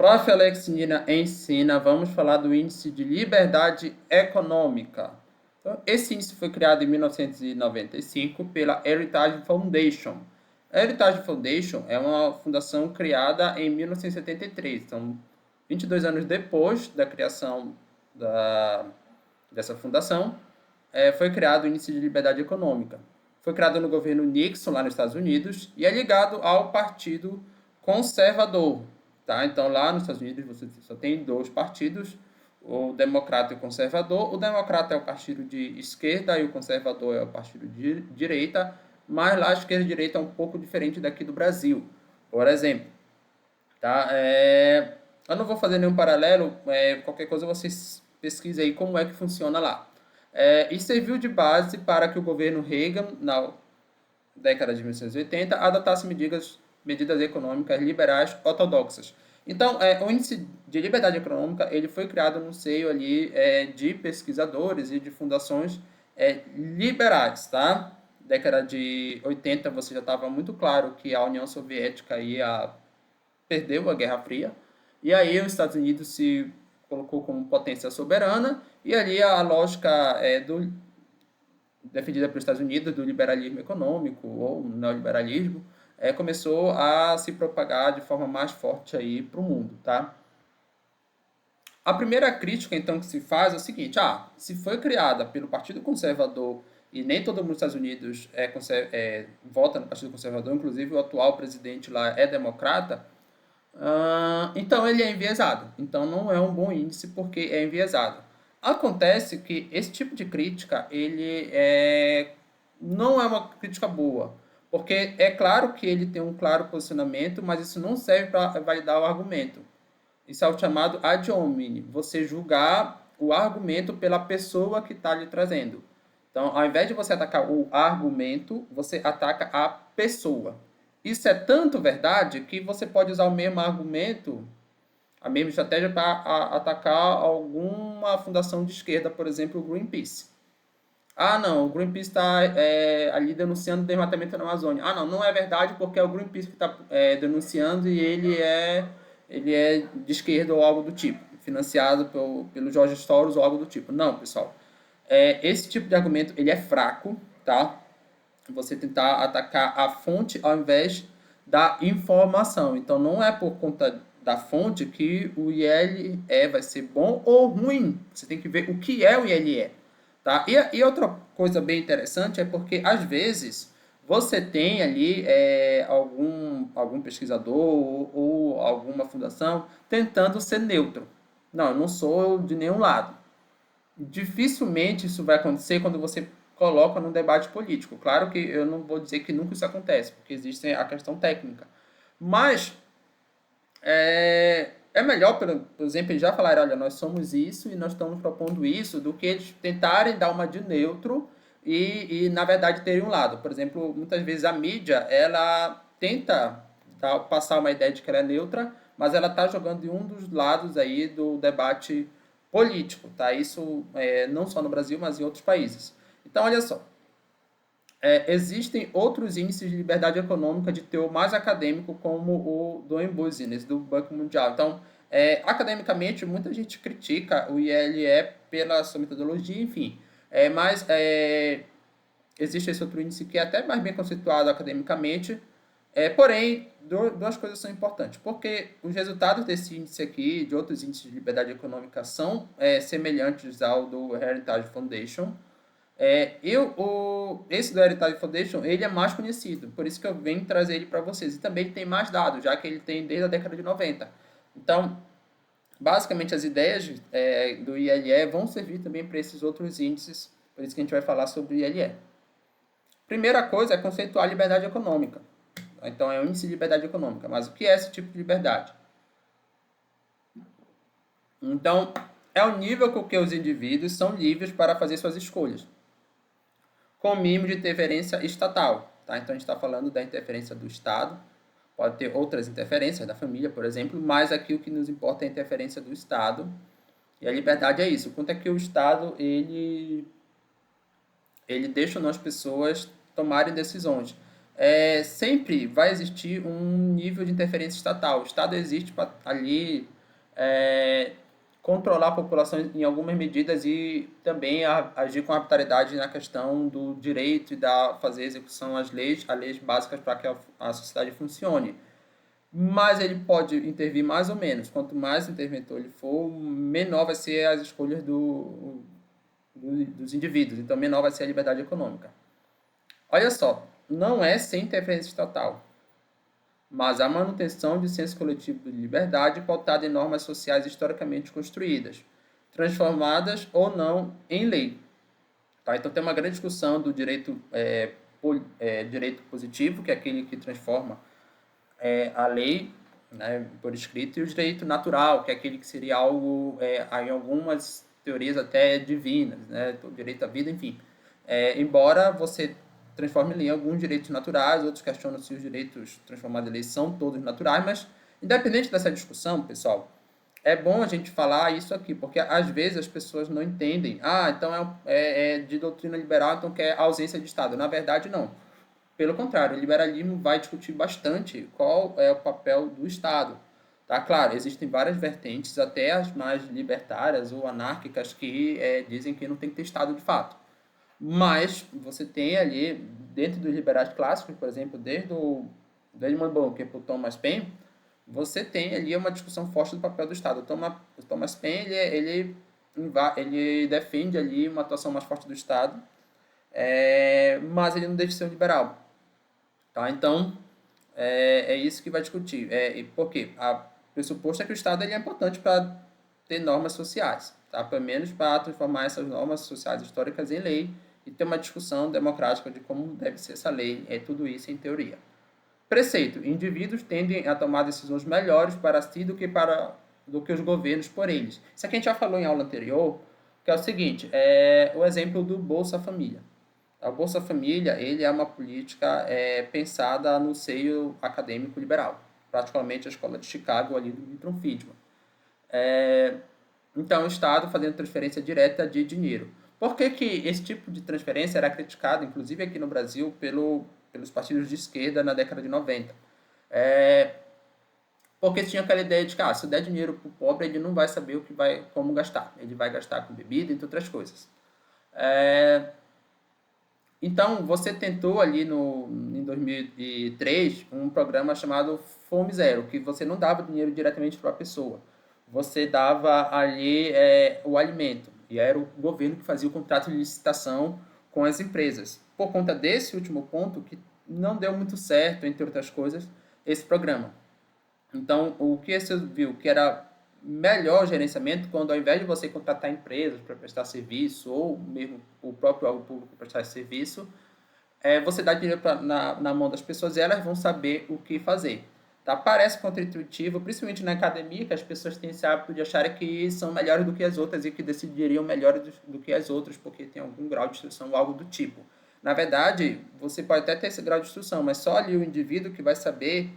Prof. Alex Nina ensina, vamos falar do Índice de Liberdade Econômica. Então, esse índice foi criado em 1995 pela Heritage Foundation. A Heritage Foundation é uma fundação criada em 1973, então 22 anos depois da criação dessa fundação, foi criado o Índice de Liberdade Econômica. Foi criado no governo Nixon, lá nos Estados Unidos, e é ligado ao Partido Conservador. Tá? Então, lá nos Estados Unidos, você só tem dois partidos, o democrata e o conservador. O democrata é o partido de esquerda e o conservador é o partido de direita, mas lá a esquerda e a direita é um pouco diferente daqui do Brasil. Por exemplo, tá? Eu não vou fazer nenhum paralelo, qualquer coisa vocês pesquisem aí como é que funciona lá. E serviu de base para que o governo Reagan, na década de 1980, adotasse medidas econômicas liberais ortodoxas. Então, o índice de liberdade econômica ele foi criado no seio ali de pesquisadores e de fundações liberais, tá? Década de 80 você já estava muito claro que a União Soviética perdeu a Guerra Fria, e aí os Estados Unidos se colocou como potência soberana, e ali a lógica defendida pelos Estados Unidos do liberalismo econômico ou neoliberalismo começou a se propagar de forma mais forte aí para o mundo, tá? A primeira crítica, então, que se faz é o seguinte, se foi criada pelo Partido Conservador e nem todo mundo nos Estados Unidos vota no Partido Conservador, inclusive o atual presidente lá é democrata, então ele é enviesado. Então não é um bom índice porque é enviesado. Acontece que esse tipo de crítica não é uma crítica boa, porque é claro que ele tem um claro posicionamento, mas isso não serve para validar o argumento. Isso é o chamado ad hominem, você julgar o argumento pela pessoa que está lhe trazendo. Então, ao invés de você atacar o argumento, você ataca a pessoa. Isso é tanto verdade que você pode usar o mesmo argumento, a mesma estratégia para atacar alguma fundação de esquerda, por exemplo, o Greenpeace. Não, o Greenpeace está ali denunciando o desmatamento na Amazônia. Não é verdade porque é o Greenpeace que está denunciando e ele é de esquerda ou algo do tipo, financiado pelo Jorge Soros ou algo do tipo. Não, pessoal. Esse tipo de argumento ele é fraco, tá? Você tentar atacar a fonte ao invés da informação. Então, não é por conta da fonte que o ILE vai ser bom ou ruim. Você tem que ver o que é o ILE. Tá? E outra coisa bem interessante é porque, às vezes, você tem ali algum pesquisador ou alguma fundação tentando ser neutro. Não, eu não sou de nenhum lado. Dificilmente isso vai acontecer quando você coloca num debate político. Claro que eu não vou dizer que nunca isso acontece, porque existe a questão técnica. Mas é melhor, por exemplo, eles já falaram, olha, nós somos isso e nós estamos propondo isso, do que eles tentarem dar uma de neutro e na verdade, terem um lado. Por exemplo, muitas vezes a mídia, ela tenta passar uma ideia de que ela é neutra, mas ela está jogando em um dos lados aí do debate político, tá? Isso não só no Brasil, mas em outros países. Então, olha só, existem outros índices de liberdade econômica de teor mais acadêmico, como o Doing Business, do Banco Mundial. Então, academicamente, muita gente critica o ILE pela sua metodologia, enfim. Mas existe esse outro índice que é até mais bem conceituado academicamente, porém, duas coisas são importantes, porque os resultados desse índice aqui, de outros índices de liberdade econômica, são semelhantes ao do Heritage Foundation. Esse do Heritage Foundation, ele é mais conhecido, por isso que eu venho trazer ele para vocês. E também ele tem mais dados, já que ele tem desde a década de 90. Então, basicamente, as ideias do ILE vão servir também para esses outros índices, por isso que a gente vai falar sobre o ILE. Primeira coisa é conceituar a liberdade econômica. Então, é o índice de liberdade econômica. Mas o que é esse tipo de liberdade? Então, é o nível com que os indivíduos são livres para fazer suas escolhas, com mínimo de interferência estatal. Tá? Então, a gente está falando da interferência do Estado. Pode ter outras interferências da família, por exemplo, mas aqui o que nos importa é a interferência do Estado. E a liberdade é isso. Quanto é que o Estado ele deixa as pessoas tomarem decisões. sempre vai existir um nível de interferência estatal. O Estado existe para ali é, controlar a população em algumas medidas e também agir com arbitrariedade na questão do direito e fazer execução às leis básicas para que a sociedade funcione. Mas ele pode intervir mais ou menos. Quanto mais interventor ele for, menor vai ser as escolhas dos indivíduos. Então, menor vai ser a liberdade econômica. Olha só, não é sem interferência estatal, mas a manutenção de senso coletivo de liberdade pautada em normas sociais historicamente construídas, transformadas ou não em lei. Tá? Então tem uma grande discussão do direito positivo, que é aquele que transforma a lei, né, por escrito, e o direito natural, que é aquele que seria algo, em algumas teorias até divinas, né, o direito à vida, enfim. Embora você transforme em lei alguns direitos naturais, outros questionam se os direitos transformados em lei são todos naturais, mas independente dessa discussão, pessoal, é bom a gente falar isso aqui, porque às vezes as pessoas não entendem. Ah, então é de doutrina liberal, então quer ausência de Estado. Na verdade, não. Pelo contrário, o liberalismo vai discutir bastante qual é o papel do Estado. Tá? Claro, existem várias vertentes, até as mais libertárias ou anárquicas, que dizem que não tem que ter Estado de fato. Mas você tem ali, dentro dos liberais clássicos, por exemplo, desde do Edmund Burke para o Thomas Paine, você tem ali uma discussão forte do papel do Estado. O Thomas Paine ele defende ali uma atuação mais forte do Estado, mas ele não deixa de ser um liberal. Tá? Então, é isso que vai discutir. Por quê? O pressuposto é que o Estado ele é importante para ter normas sociais, tá? Pelo menos para transformar essas normas sociais históricas em lei e ter uma discussão democrática de como deve ser essa lei. É tudo isso em teoria. Preceito: indivíduos tendem a tomar decisões melhores para si do que os governos por eles. Isso aqui a gente já falou em aula anterior, que é o seguinte, o exemplo do Bolsa Família. A Bolsa Família ele é uma política pensada no seio acadêmico liberal, praticamente a escola de Chicago ali do Milton Friedman. Então, o Estado fazendo transferência direta de dinheiro. Por que esse tipo de transferência era criticado, inclusive aqui no Brasil, pelos partidos de esquerda na década de 90? Porque tinha aquela ideia de que se der dinheiro para o pobre, ele não vai saber como gastar. Ele vai gastar com bebida, entre outras coisas. Então, você tentou ali em 2003 um programa chamado Fome Zero, que você não dava dinheiro diretamente para a pessoa. Você dava ali o alimento, e era o governo que fazia o contrato de licitação com as empresas. Por conta desse último ponto, que não deu muito certo, entre outras coisas, esse programa. Então, o que você viu que era melhor gerenciamento quando, ao invés de você contratar empresas para prestar serviço, ou mesmo o próprio órgão público para prestar serviço, você dá dinheiro na mão das pessoas e elas vão saber o que fazer. Tá? Parece contra-intuitivo, principalmente na academia, que as pessoas têm esse hábito de acharem que são melhores do que as outras e que decidiriam melhor do que as outras porque tem algum grau de instrução ou algo do tipo. Na verdade, você pode até ter esse grau de instrução, mas só ali o indivíduo que vai saber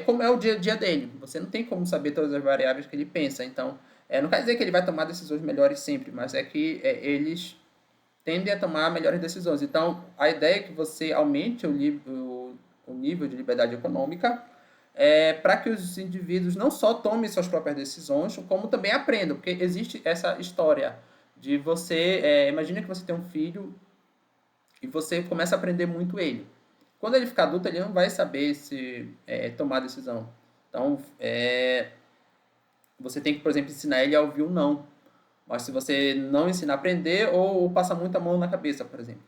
como é o dia a dia dele. Você não tem como saber todas as variáveis que ele pensa. Então, não quer dizer que ele vai tomar decisões melhores sempre, mas é que eles tendem a tomar melhores decisões. Então, a ideia é que você aumente o nível de liberdade econômica para que os indivíduos não só tomem suas próprias decisões, como também aprendam. Porque existe essa história de você... imagina que você tem um filho e você começa a aprender muito ele. Quando ele ficar adulto, ele não vai saber se tomar decisão. Então, você tem que, por exemplo, ensinar ele a ouvir o não. Mas se você não ensinar a aprender ou passar muita mão na cabeça, por exemplo.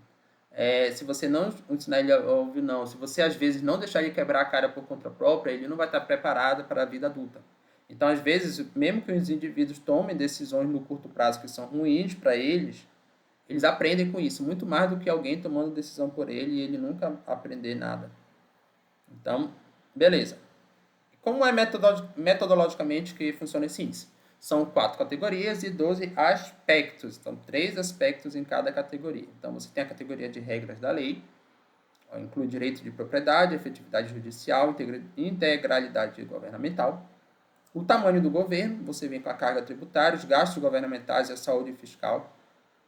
Se você não ensinar ele a ouvir o não, se você às vezes não deixar ele quebrar a cara por conta própria, ele não vai estar preparado para a vida adulta. Então, às vezes, mesmo que os indivíduos tomem decisões no curto prazo que são ruins para eles aprendem com isso, muito mais do que alguém tomando decisão por ele e ele nunca aprender nada. Então, beleza. Como é metodologicamente que funciona esse índice? São 4 categorias e 12 aspectos. Então, 3 aspectos em cada categoria. Então, você tem a categoria de regras da lei, inclui direito de propriedade, efetividade judicial, integralidade governamental. O tamanho do governo, você vem com a carga tributária, os gastos governamentais e a saúde fiscal.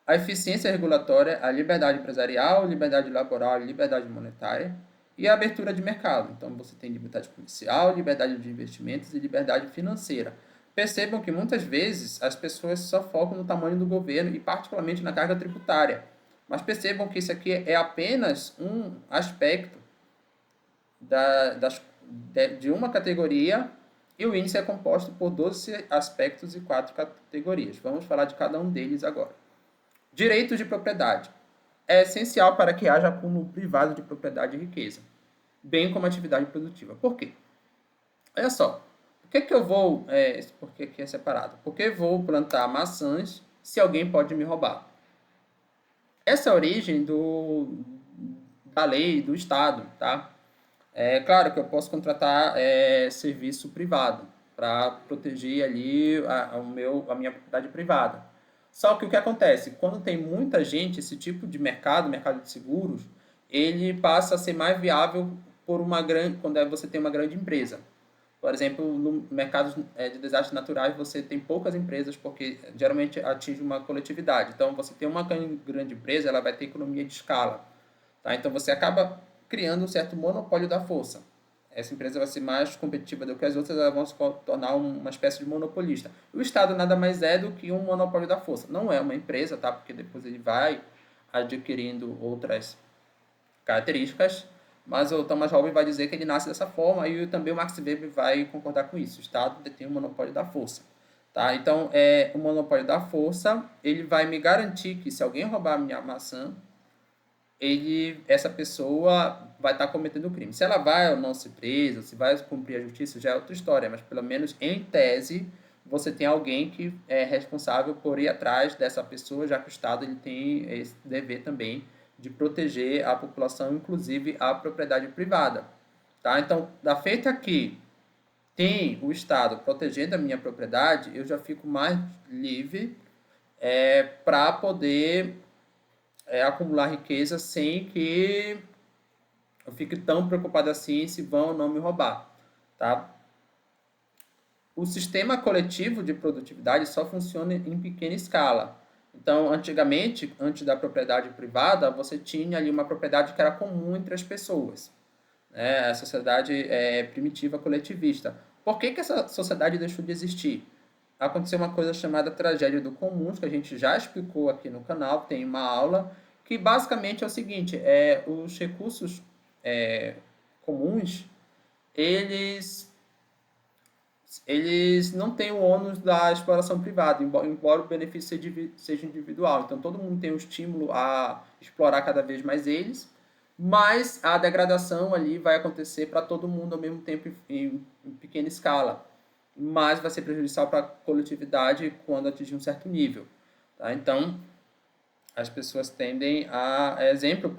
A eficiência regulatória, a liberdade empresarial, liberdade laboral e liberdade monetária. e a abertura de mercado. Então, você tem liberdade comercial, liberdade de investimentos e liberdade financeira. Percebam que muitas vezes as pessoas só focam no tamanho do governo e particularmente na carga tributária. Mas percebam que isso aqui é apenas um aspecto de uma categoria e o índice é composto por 12 aspectos e 4 categorias. Vamos falar de cada um deles agora. Direitos de propriedade. É essencial para que haja acúmulo privado de propriedade e riqueza, bem como atividade produtiva. Por quê? Olha só, por que eu vou... por que aqui é separado? Porque eu vou plantar maçãs se alguém pode me roubar? Essa é a origem da lei do Estado, tá? É claro que eu posso contratar serviço privado para proteger ali a minha propriedade privada. Só que o que acontece? Quando tem muita gente, esse tipo de mercado de seguros, ele passa a ser mais viável quando você tem uma grande empresa. Por exemplo, no mercado de desastres naturais, você tem poucas empresas, porque geralmente atinge uma coletividade. Então, você tem uma grande empresa, ela vai ter economia de escala. Tá? Então, você acaba criando um certo monopólio da força. Essa empresa vai ser mais competitiva do que as outras, elas vão se tornar uma espécie de monopolista. O Estado nada mais é do que um monopólio da força. Não é uma empresa, tá? Porque depois ele vai adquirindo outras características, mas o Thomas Hobbes vai dizer que ele nasce dessa forma e também o Max Weber vai concordar com isso. O Estado detém o monopólio da força. Tá? Então, o monopólio da força, ele vai me garantir que se alguém roubar a minha maçã, essa pessoa vai estar cometendo crime. Se ela vai ou não ser presa, se vai cumprir a justiça, já é outra história, mas pelo menos em tese, você tem alguém que é responsável por ir atrás dessa pessoa, já que o Estado ele tem esse dever também de proteger a população, inclusive a propriedade privada. Tá? Então, da feita que tem o Estado protegendo a minha propriedade, eu já fico mais livre para poder acumular riqueza sem que eu fique tão preocupado assim se vão ou não me roubar, tá? O sistema coletivo de produtividade só funciona em pequena escala. Então, antigamente, antes da propriedade privada, você tinha ali uma propriedade que era comum entre as pessoas, né? A sociedade primitiva coletivista. Por que essa sociedade deixou de existir? Aconteceu uma coisa chamada tragédia do Comuns, que a gente já explicou aqui no canal, tem uma aula, que basicamente é o seguinte, os recursos comuns, eles, eles não têm o ônus da exploração privada, embora o benefício seja individual. Então, todo mundo tem um estímulo a explorar cada vez mais eles, mas a degradação ali vai acontecer para todo mundo ao mesmo tempo em pequena escala, mas vai ser prejudicial para a coletividade quando atingir um certo nível. Tá? Então, as pessoas tendem a... Exemplo,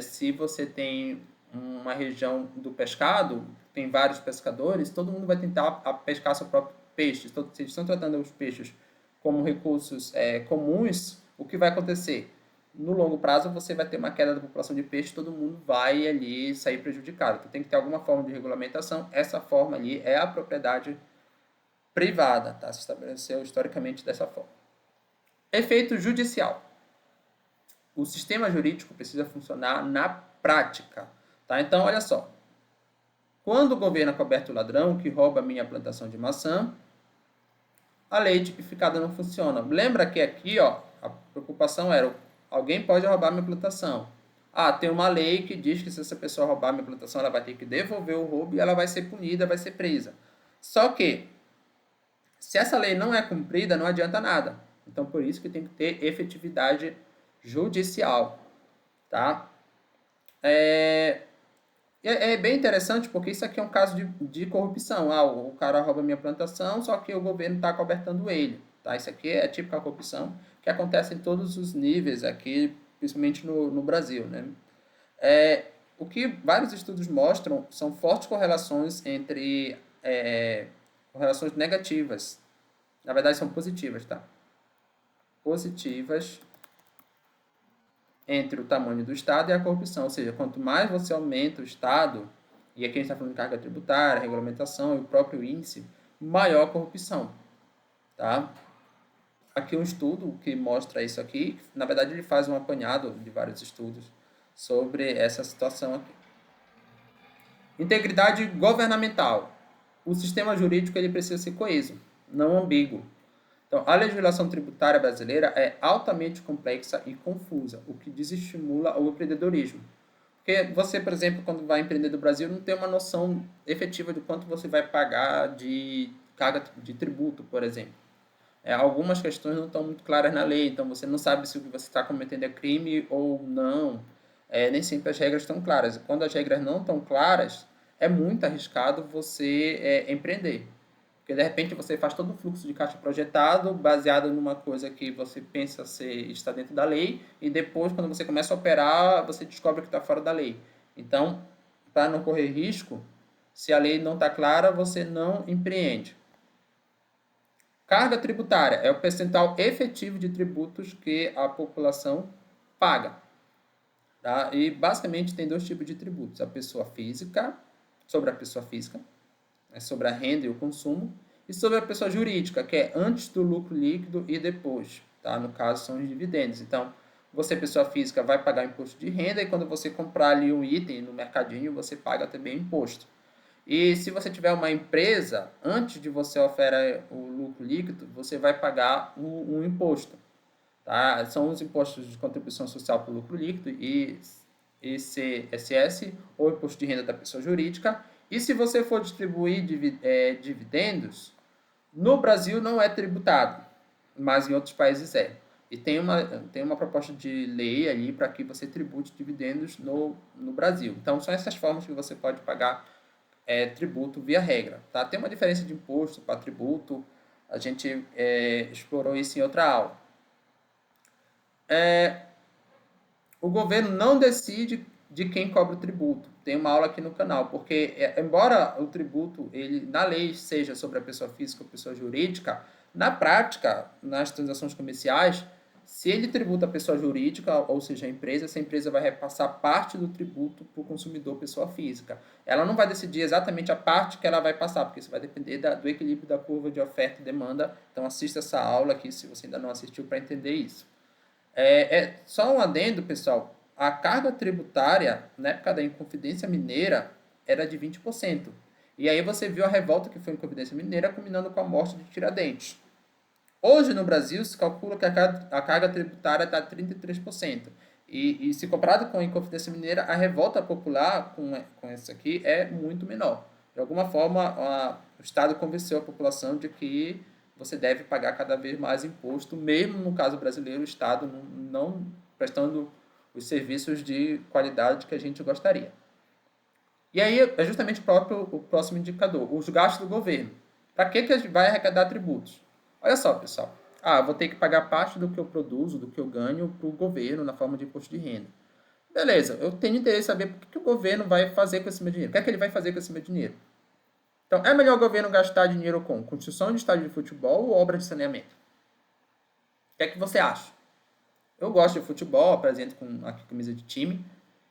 se você tem uma região do pescado, tem vários pescadores, todo mundo vai tentar pescar seu próprio peixe. Se eles estão tratando os peixes como recursos comuns, o que vai acontecer? No longo prazo, você vai ter uma queda da população de peixe, todo mundo vai ali sair prejudicado. Então, tem que ter alguma forma de regulamentação. Essa forma ali é a propriedade privada, tá? Se estabeleceu historicamente dessa forma. Efeito judicial. O sistema jurídico precisa funcionar na prática, tá? Então, olha só. Quando o governo acoberta o ladrão que rouba a minha plantação de maçã, a lei tipificada não funciona. Lembra que aqui, ó, a preocupação era alguém pode roubar minha plantação. Tem uma lei que diz que se essa pessoa roubar minha plantação, ela vai ter que devolver o roubo e ela vai ser punida, vai ser presa. Só que, se essa lei não é cumprida, não adianta nada. Então, por isso que tem que ter efetividade judicial, tá? É bem interessante porque isso aqui é um caso de corrupção. O cara rouba minha plantação, só que o governo está cobertando ele. Tá? Isso aqui é típica corrupção que acontece em todos os níveis aqui, principalmente no Brasil. Né? O que vários estudos mostram são fortes correlações entre correlações negativas. Na verdade, são positivas, tá? Positivas entre o tamanho do Estado e a corrupção. Ou seja, quanto mais você aumenta o Estado, e aqui a gente está falando de carga tributária, regulamentação e o próprio índice, maior a corrupção. Tá? Aqui um estudo que mostra isso aqui, na verdade ele faz um apanhado de vários estudos sobre essa situação aqui. Integridade governamental. O sistema jurídico ele precisa ser coeso, não ambíguo. Então, a legislação tributária brasileira é altamente complexa e confusa, o que desestimula o empreendedorismo. Porque você, por exemplo, quando vai empreender no Brasil, não tem uma noção efetiva de quanto você vai pagar de carga de tributo, por exemplo. Algumas questões não estão muito claras na lei, então você não sabe se o que você está cometendo é crime ou não. Nem sempre as regras estão claras. Quando as regras não estão claras, é muito arriscado você empreender. Porque de repente você faz todo o fluxo de caixa projetado, baseado numa coisa que você pensa está dentro da lei, e depois, quando você começa a operar, você descobre que está fora da lei. Então, para não correr risco, se a lei não está clara, você não empreende. Carga tributária é o percentual efetivo de tributos que a população paga. Tá? E basicamente tem dois tipos de tributos: a pessoa física, sobre a pessoa física, sobre a renda e o consumo, e sobre a pessoa jurídica, que é antes do lucro líquido e depois. Tá? No caso, são os dividendos. Então, você, pessoa física, vai pagar imposto de renda, e quando você comprar ali um item no mercadinho, você paga também imposto. E se você tiver uma empresa, antes de você oferecer o lucro líquido, você vai pagar um imposto. Tá? São os impostos de contribuição social por lucro líquido, ICSS, ou imposto de renda da pessoa jurídica. E se você for distribuir dividendos, no Brasil não é tributado, mas em outros países é. E tem uma proposta de lei ali para que você tribute dividendos no Brasil. Então, são essas formas que você pode pagar tributo via regra. Tá? Tem uma diferença de imposto para tributo, a gente explorou isso em outra aula. O governo não decide de quem cobra o tributo. Tem uma aula aqui no canal, porque embora o tributo, ele na lei seja sobre a pessoa física ou pessoa jurídica, na prática, nas transações comerciais, se ele tributa a pessoa jurídica, ou seja, a empresa, essa empresa vai repassar parte do tributo para o consumidor, pessoa física. Ela não vai decidir exatamente a parte que ela vai passar, porque isso vai depender do equilíbrio da curva de oferta e demanda. Então, assista essa aula aqui, se você ainda não assistiu, para entender isso. Só um adendo, pessoal. A carga tributária, na época da Inconfidência Mineira, era de 20%. E aí você viu a revolta que foi a Inconfidência Mineira, culminando com a morte de Tiradentes. Hoje, no Brasil, se calcula que a carga tributária está 33%. E se comparado com a Inconfidência Mineira, a revolta popular com essa aqui é muito menor. De alguma forma, o Estado convenceu a população de que você deve pagar cada vez mais imposto, mesmo no caso brasileiro, o Estado não prestando os serviços de qualidade que a gente gostaria. E aí é justamente o próximo indicador, os gastos do governo. Para que a gente vai arrecadar tributos? Olha só, pessoal. Vou ter que pagar parte do que eu produzo, do que eu ganho para o governo na forma de imposto de renda. Beleza, eu tenho interesse em saber o que o governo vai fazer com esse meu dinheiro. O que é que ele vai fazer com esse meu dinheiro? Então, é melhor o governo gastar dinheiro com construção de estádio de futebol ou obra de saneamento? O que é que você acha? Eu gosto de futebol, apresento com a camisa de time,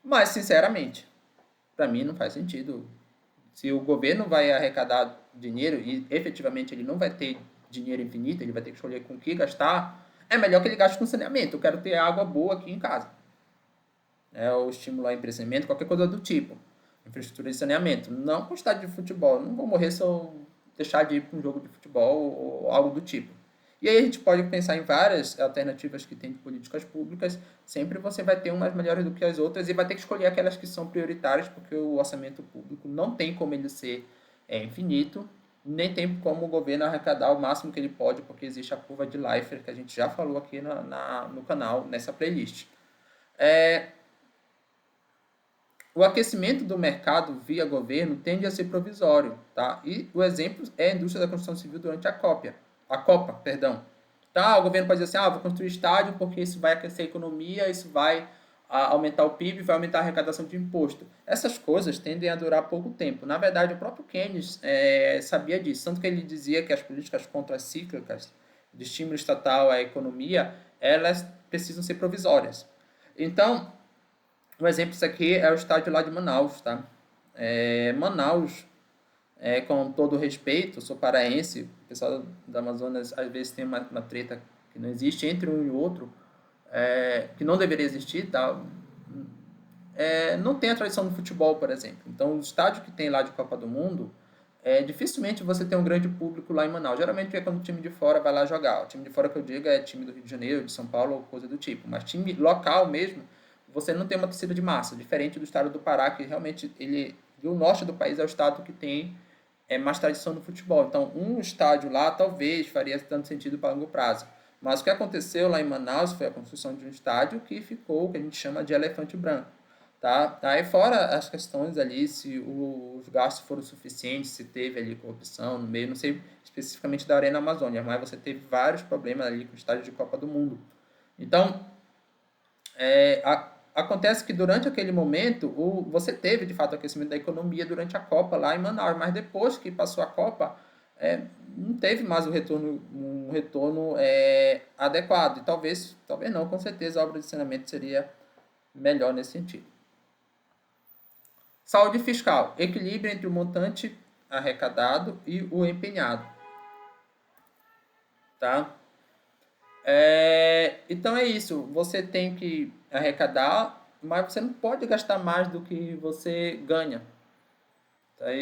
mas, sinceramente, para mim não faz sentido. Se o governo vai arrecadar dinheiro e efetivamente ele não vai ter dinheiro infinito, ele vai ter que escolher com o que gastar, é melhor que ele gaste com saneamento. Eu quero ter água boa aqui em casa. Ou estimular empreendimento, qualquer coisa do tipo. Infraestrutura de saneamento. Não com estádio de futebol. Não vou morrer se eu deixar de ir para um jogo de futebol ou algo do tipo. E aí a gente pode pensar em várias alternativas que tem de políticas públicas. Sempre você vai ter umas melhores do que as outras e vai ter que escolher aquelas que são prioritárias, porque o orçamento público não tem como ele ser infinito, nem tem como o governo arrecadar o máximo que ele pode, porque existe a curva de Laffer, que a gente já falou aqui no canal, nessa playlist. O aquecimento do mercado via governo tende a ser provisório, tá? E o exemplo é a indústria da construção civil durante a Copa, perdão. Tá? O governo pode dizer assim, vou construir estádio porque isso vai aquecer a economia, isso vai aumentar o PIB, vai aumentar a arrecadação de imposto. Essas coisas tendem a durar pouco tempo. Na verdade, o próprio Keynes sabia disso, tanto que ele dizia que as políticas contracíclicas de estímulo estatal à economia, elas precisam ser provisórias. Então, um exemplo disso aqui é o estádio lá de Manaus, tá? Manaus, com todo respeito, eu sou paraense, o pessoal do Amazonas às vezes tem uma treta que não existe entre um e outro, que não deveria existir, tá? não tem a tradição do futebol, por exemplo. Então, o estádio que tem lá de Copa do Mundo, dificilmente você tem um grande público lá em Manaus. Geralmente é quando o time de fora vai lá jogar. O time de fora que eu digo é time do Rio de Janeiro, de São Paulo ou coisa do tipo. Mas time local mesmo, você não tem uma torcida de massa, diferente do estado do Pará, que realmente do norte do país é o estado que tem mais tradição no futebol. Então, um estádio lá talvez faria tanto sentido para longo prazo. Mas o que aconteceu lá em Manaus foi a construção de um estádio que ficou o que a gente chama de elefante branco. Tá? Aí fora as questões ali, se os gastos foram suficientes, se teve ali corrupção no meio, não sei especificamente da Arena Amazônia, mas você teve vários problemas ali com o estádio de Copa do Mundo. Então, acontece que durante aquele momento, você teve de fato o aquecimento da economia durante a Copa lá em Manaus, mas depois que passou a Copa, não teve mais um retorno adequado. E talvez não, com certeza a obra de saneamento seria melhor nesse sentido. Saúde fiscal, equilíbrio entre o montante arrecadado e o empenhado. Tá? Então é isso, você tem que arrecadar, mas você não pode gastar mais do que você ganha.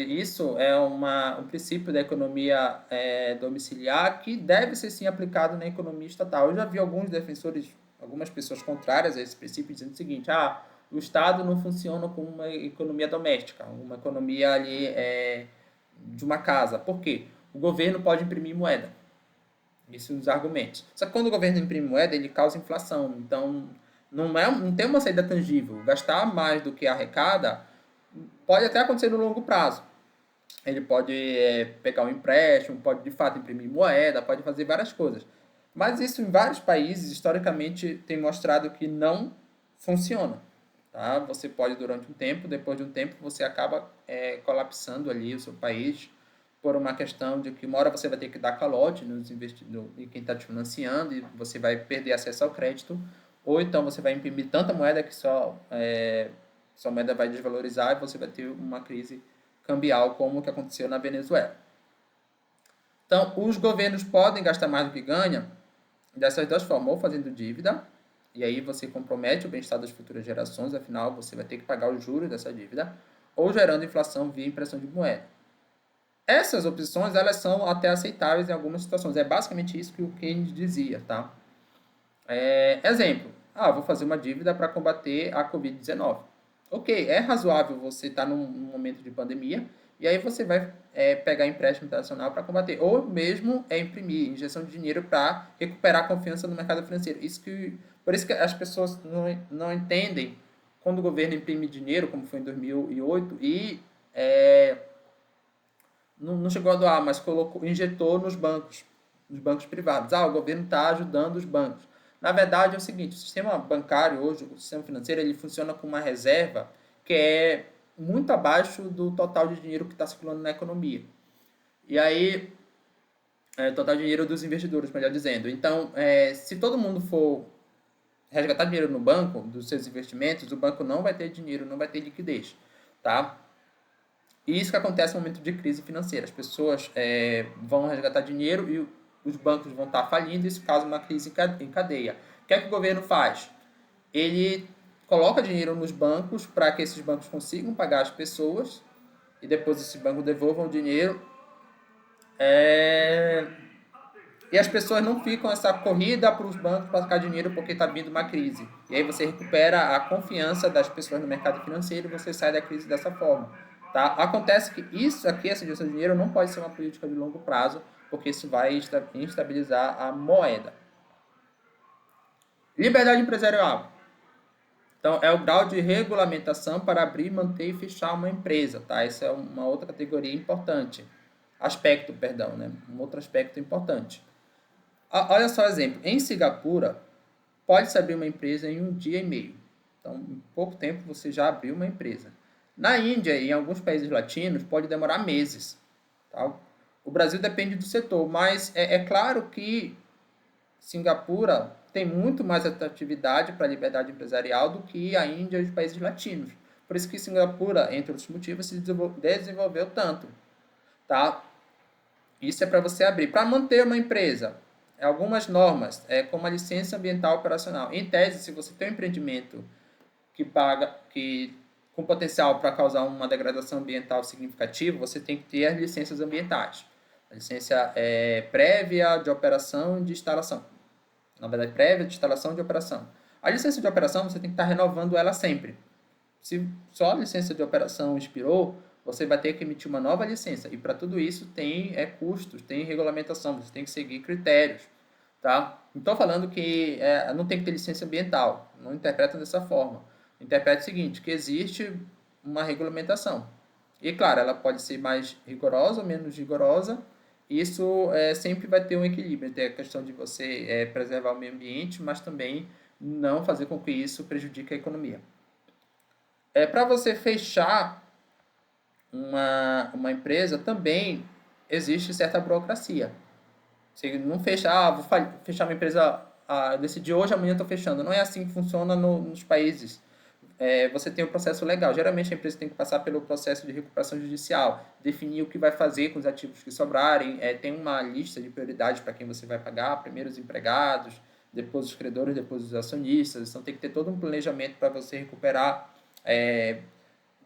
Isso é um princípio da economia domiciliar que deve ser sim aplicado na economia estatal. Eu já vi alguns defensores, algumas pessoas contrárias a esse princípio, dizendo o seguinte: o Estado não funciona como uma economia doméstica, uma economia ali de uma casa. Por quê? O governo pode imprimir moeda. Isso são os argumentos. Só que quando o governo imprime moeda, ele causa inflação. Então, não tem uma saída tangível. Gastar mais do que arrecada pode até acontecer no longo prazo. Ele pode pegar um empréstimo, pode de fato imprimir moeda, pode fazer várias coisas. Mas isso em vários países, historicamente, tem mostrado que não funciona. Tá? Você pode durante um tempo, depois de um tempo você acaba colapsando ali o seu país por uma questão de que uma hora você vai ter que dar calote nos investidores e quem está te financiando e você vai perder acesso ao crédito, ou então você vai imprimir tanta moeda que sua moeda vai desvalorizar e você vai ter uma crise cambial como o que aconteceu na Venezuela. Então, os governos podem gastar mais do que ganham dessas duas formas, ou fazendo dívida, e aí você compromete o bem-estar das futuras gerações, afinal você vai ter que pagar os juros dessa dívida, ou gerando inflação via impressão de moeda. Essas opções, elas são até aceitáveis em algumas situações. É basicamente isso que o Keynes dizia, tá? Exemplo. Vou fazer uma dívida para combater a Covid-19. Ok, é razoável você estar num momento de pandemia e aí você vai pegar empréstimo internacional para combater. Ou mesmo imprimir injeção de dinheiro para recuperar a confiança no mercado financeiro. Por isso que as pessoas não entendem quando o governo imprime dinheiro, como foi em 2008, e não chegou a doar, mas injetou nos bancos privados. O governo está ajudando os bancos. Na verdade, é o seguinte: o sistema bancário hoje, o sistema financeiro, ele funciona com uma reserva que é muito abaixo do total de dinheiro que está circulando na economia. E aí, total de dinheiro dos investidores, melhor dizendo. Então, se todo mundo for resgatar dinheiro no banco, dos seus investimentos, o banco não vai ter dinheiro, não vai ter liquidez, tá? E isso que acontece no momento de crise financeira. As pessoas vão resgatar dinheiro e os bancos vão estar falindo, isso causa uma crise em cadeia. O que é que o governo faz? Ele coloca dinheiro nos bancos para que esses bancos consigam pagar as pessoas e depois esses bancos devolvam o dinheiro. E as pessoas não ficam essa corrida para os bancos para sacar dinheiro porque está vindo uma crise. E aí você recupera a confiança das pessoas no mercado financeiro e você sai da crise dessa forma. Tá? Acontece que isso aqui, essa injeção de dinheiro, não pode ser uma política de longo prazo, porque isso vai instabilizar a moeda. Liberdade empresarial. Então, é o grau de regulamentação para abrir, manter e fechar uma empresa. Tá? Essa é uma outra categoria importante. Um outro aspecto importante. Olha só o exemplo. Em Singapura, pode-se abrir uma empresa em 1 dia e meio. Então, em pouco tempo, você já abriu uma empresa. Na Índia e em alguns países latinos, pode demorar meses. Tá? O Brasil depende do setor, mas é claro que Singapura tem muito mais atratividade para a liberdade empresarial do que a Índia e os países latinos. Por isso que Singapura, entre outros motivos, se desenvolveu tanto. Tá? Isso é para você abrir. Para manter uma empresa, algumas normas, como a licença ambiental operacional. Em tese, se você tem um empreendimento que com potencial para causar uma degradação ambiental significativa, você tem que ter as licenças ambientais. A licença prévia de operação e de instalação. Na verdade, prévia de instalação e de operação. A licença de operação, você tem que estar renovando ela sempre. Se só a licença de operação expirou, você vai ter que emitir uma nova licença. E para tudo isso tem custos, tem regulamentação, você tem que seguir critérios. Tá? Não estou falando que não tem que ter licença ambiental. Não interpreta dessa forma. Interpreta o seguinte, que existe uma regulamentação. E, claro, ela pode ser mais rigorosa ou menos rigorosa. Isso sempre vai ter um equilíbrio. Tem a questão de você preservar o meio ambiente, mas também não fazer com que isso prejudique a economia. Para você fechar uma empresa, também existe certa burocracia. Você não fecha, vou fechar uma empresa, decidi hoje, amanhã estou fechando. Não é assim que funciona nos países. Você tem o processo legal. Geralmente a empresa tem que passar pelo processo de recuperação judicial, definir o que vai fazer com os ativos que sobrarem, tem uma lista de prioridades para quem você vai pagar, primeiro os empregados, depois os credores, depois os acionistas. Então tem que ter todo um planejamento para você recuperar,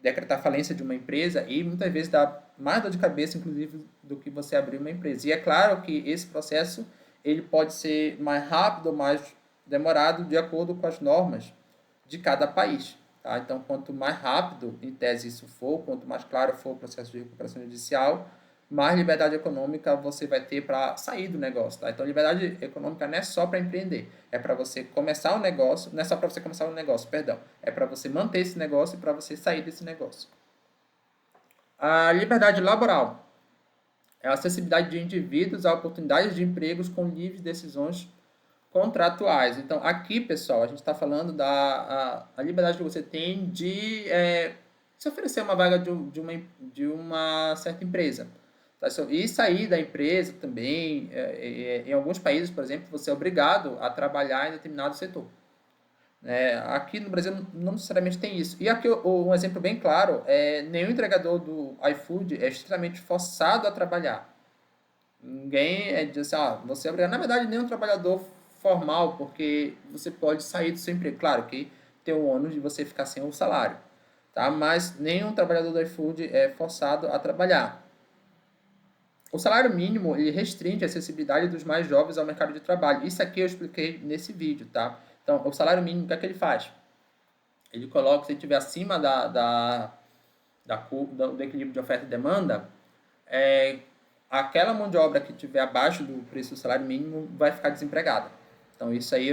decretar falência de uma empresa e muitas vezes dá mais dor de cabeça, inclusive, do que você abrir uma empresa. E é claro que esse processo ele pode ser mais rápido ou mais demorado de acordo com as normas de cada país. Tá? Então, quanto mais rápido, em tese, isso for, quanto mais claro for o processo de recuperação judicial, mais liberdade econômica você vai ter para sair do negócio. Tá? Então, liberdade econômica não é só para empreender, é para você começar um negócio, não é só para você começar um negócio, perdão, é para você manter esse negócio e para você sair desse negócio. A liberdade laboral é a acessibilidade de indivíduos a oportunidades de empregos com livres decisões contratuais. Então, aqui, pessoal, a gente está falando da a liberdade que você tem de se oferecer uma vaga de uma certa empresa. Tá? E sair da empresa também. Em alguns países, por exemplo, você é obrigado a trabalhar em determinado setor. Aqui no Brasil não necessariamente tem isso. E aqui um exemplo bem claro, nenhum entregador do iFood é extremamente forçado a trabalhar. Ninguém diz assim, você é obrigado. Na verdade, nenhum trabalhador formal, porque você pode sair do seu emprego. Claro que tem o ônus de você ficar sem o salário, tá? Mas nenhum trabalhador do iFood é forçado a trabalhar. O salário mínimo, ele restringe a acessibilidade dos mais jovens ao mercado de trabalho. Isso aqui eu expliquei nesse vídeo, tá? Então, o salário mínimo, o que é que ele faz? Ele coloca, se ele estiver acima do equilíbrio de oferta e demanda, aquela mão de obra que estiver abaixo do preço do salário mínimo vai ficar desempregada. Então, isso aí,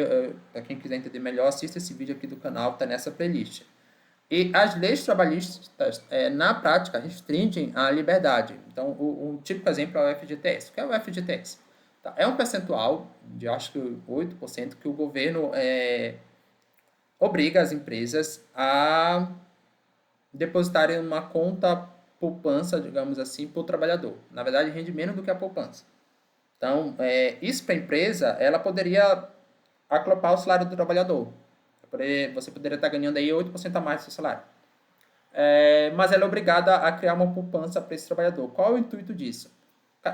para quem quiser entender melhor, assista esse vídeo aqui do canal, está nessa playlist. E as leis trabalhistas, na prática, restringem a liberdade. Então, um típico exemplo é o FGTS. O que é o FGTS? Tá? É um percentual de, acho que 8%, que o governo obriga as empresas a depositarem uma conta poupança, digamos assim, para o trabalhador. Na verdade, rende menos do que a poupança. Então, isso para a empresa, ela poderia acoplar o salário do trabalhador. Você poderia estar ganhando aí 8% a mais do seu salário. Mas ela é obrigada a criar uma poupança para esse trabalhador. Qual é o intuito disso?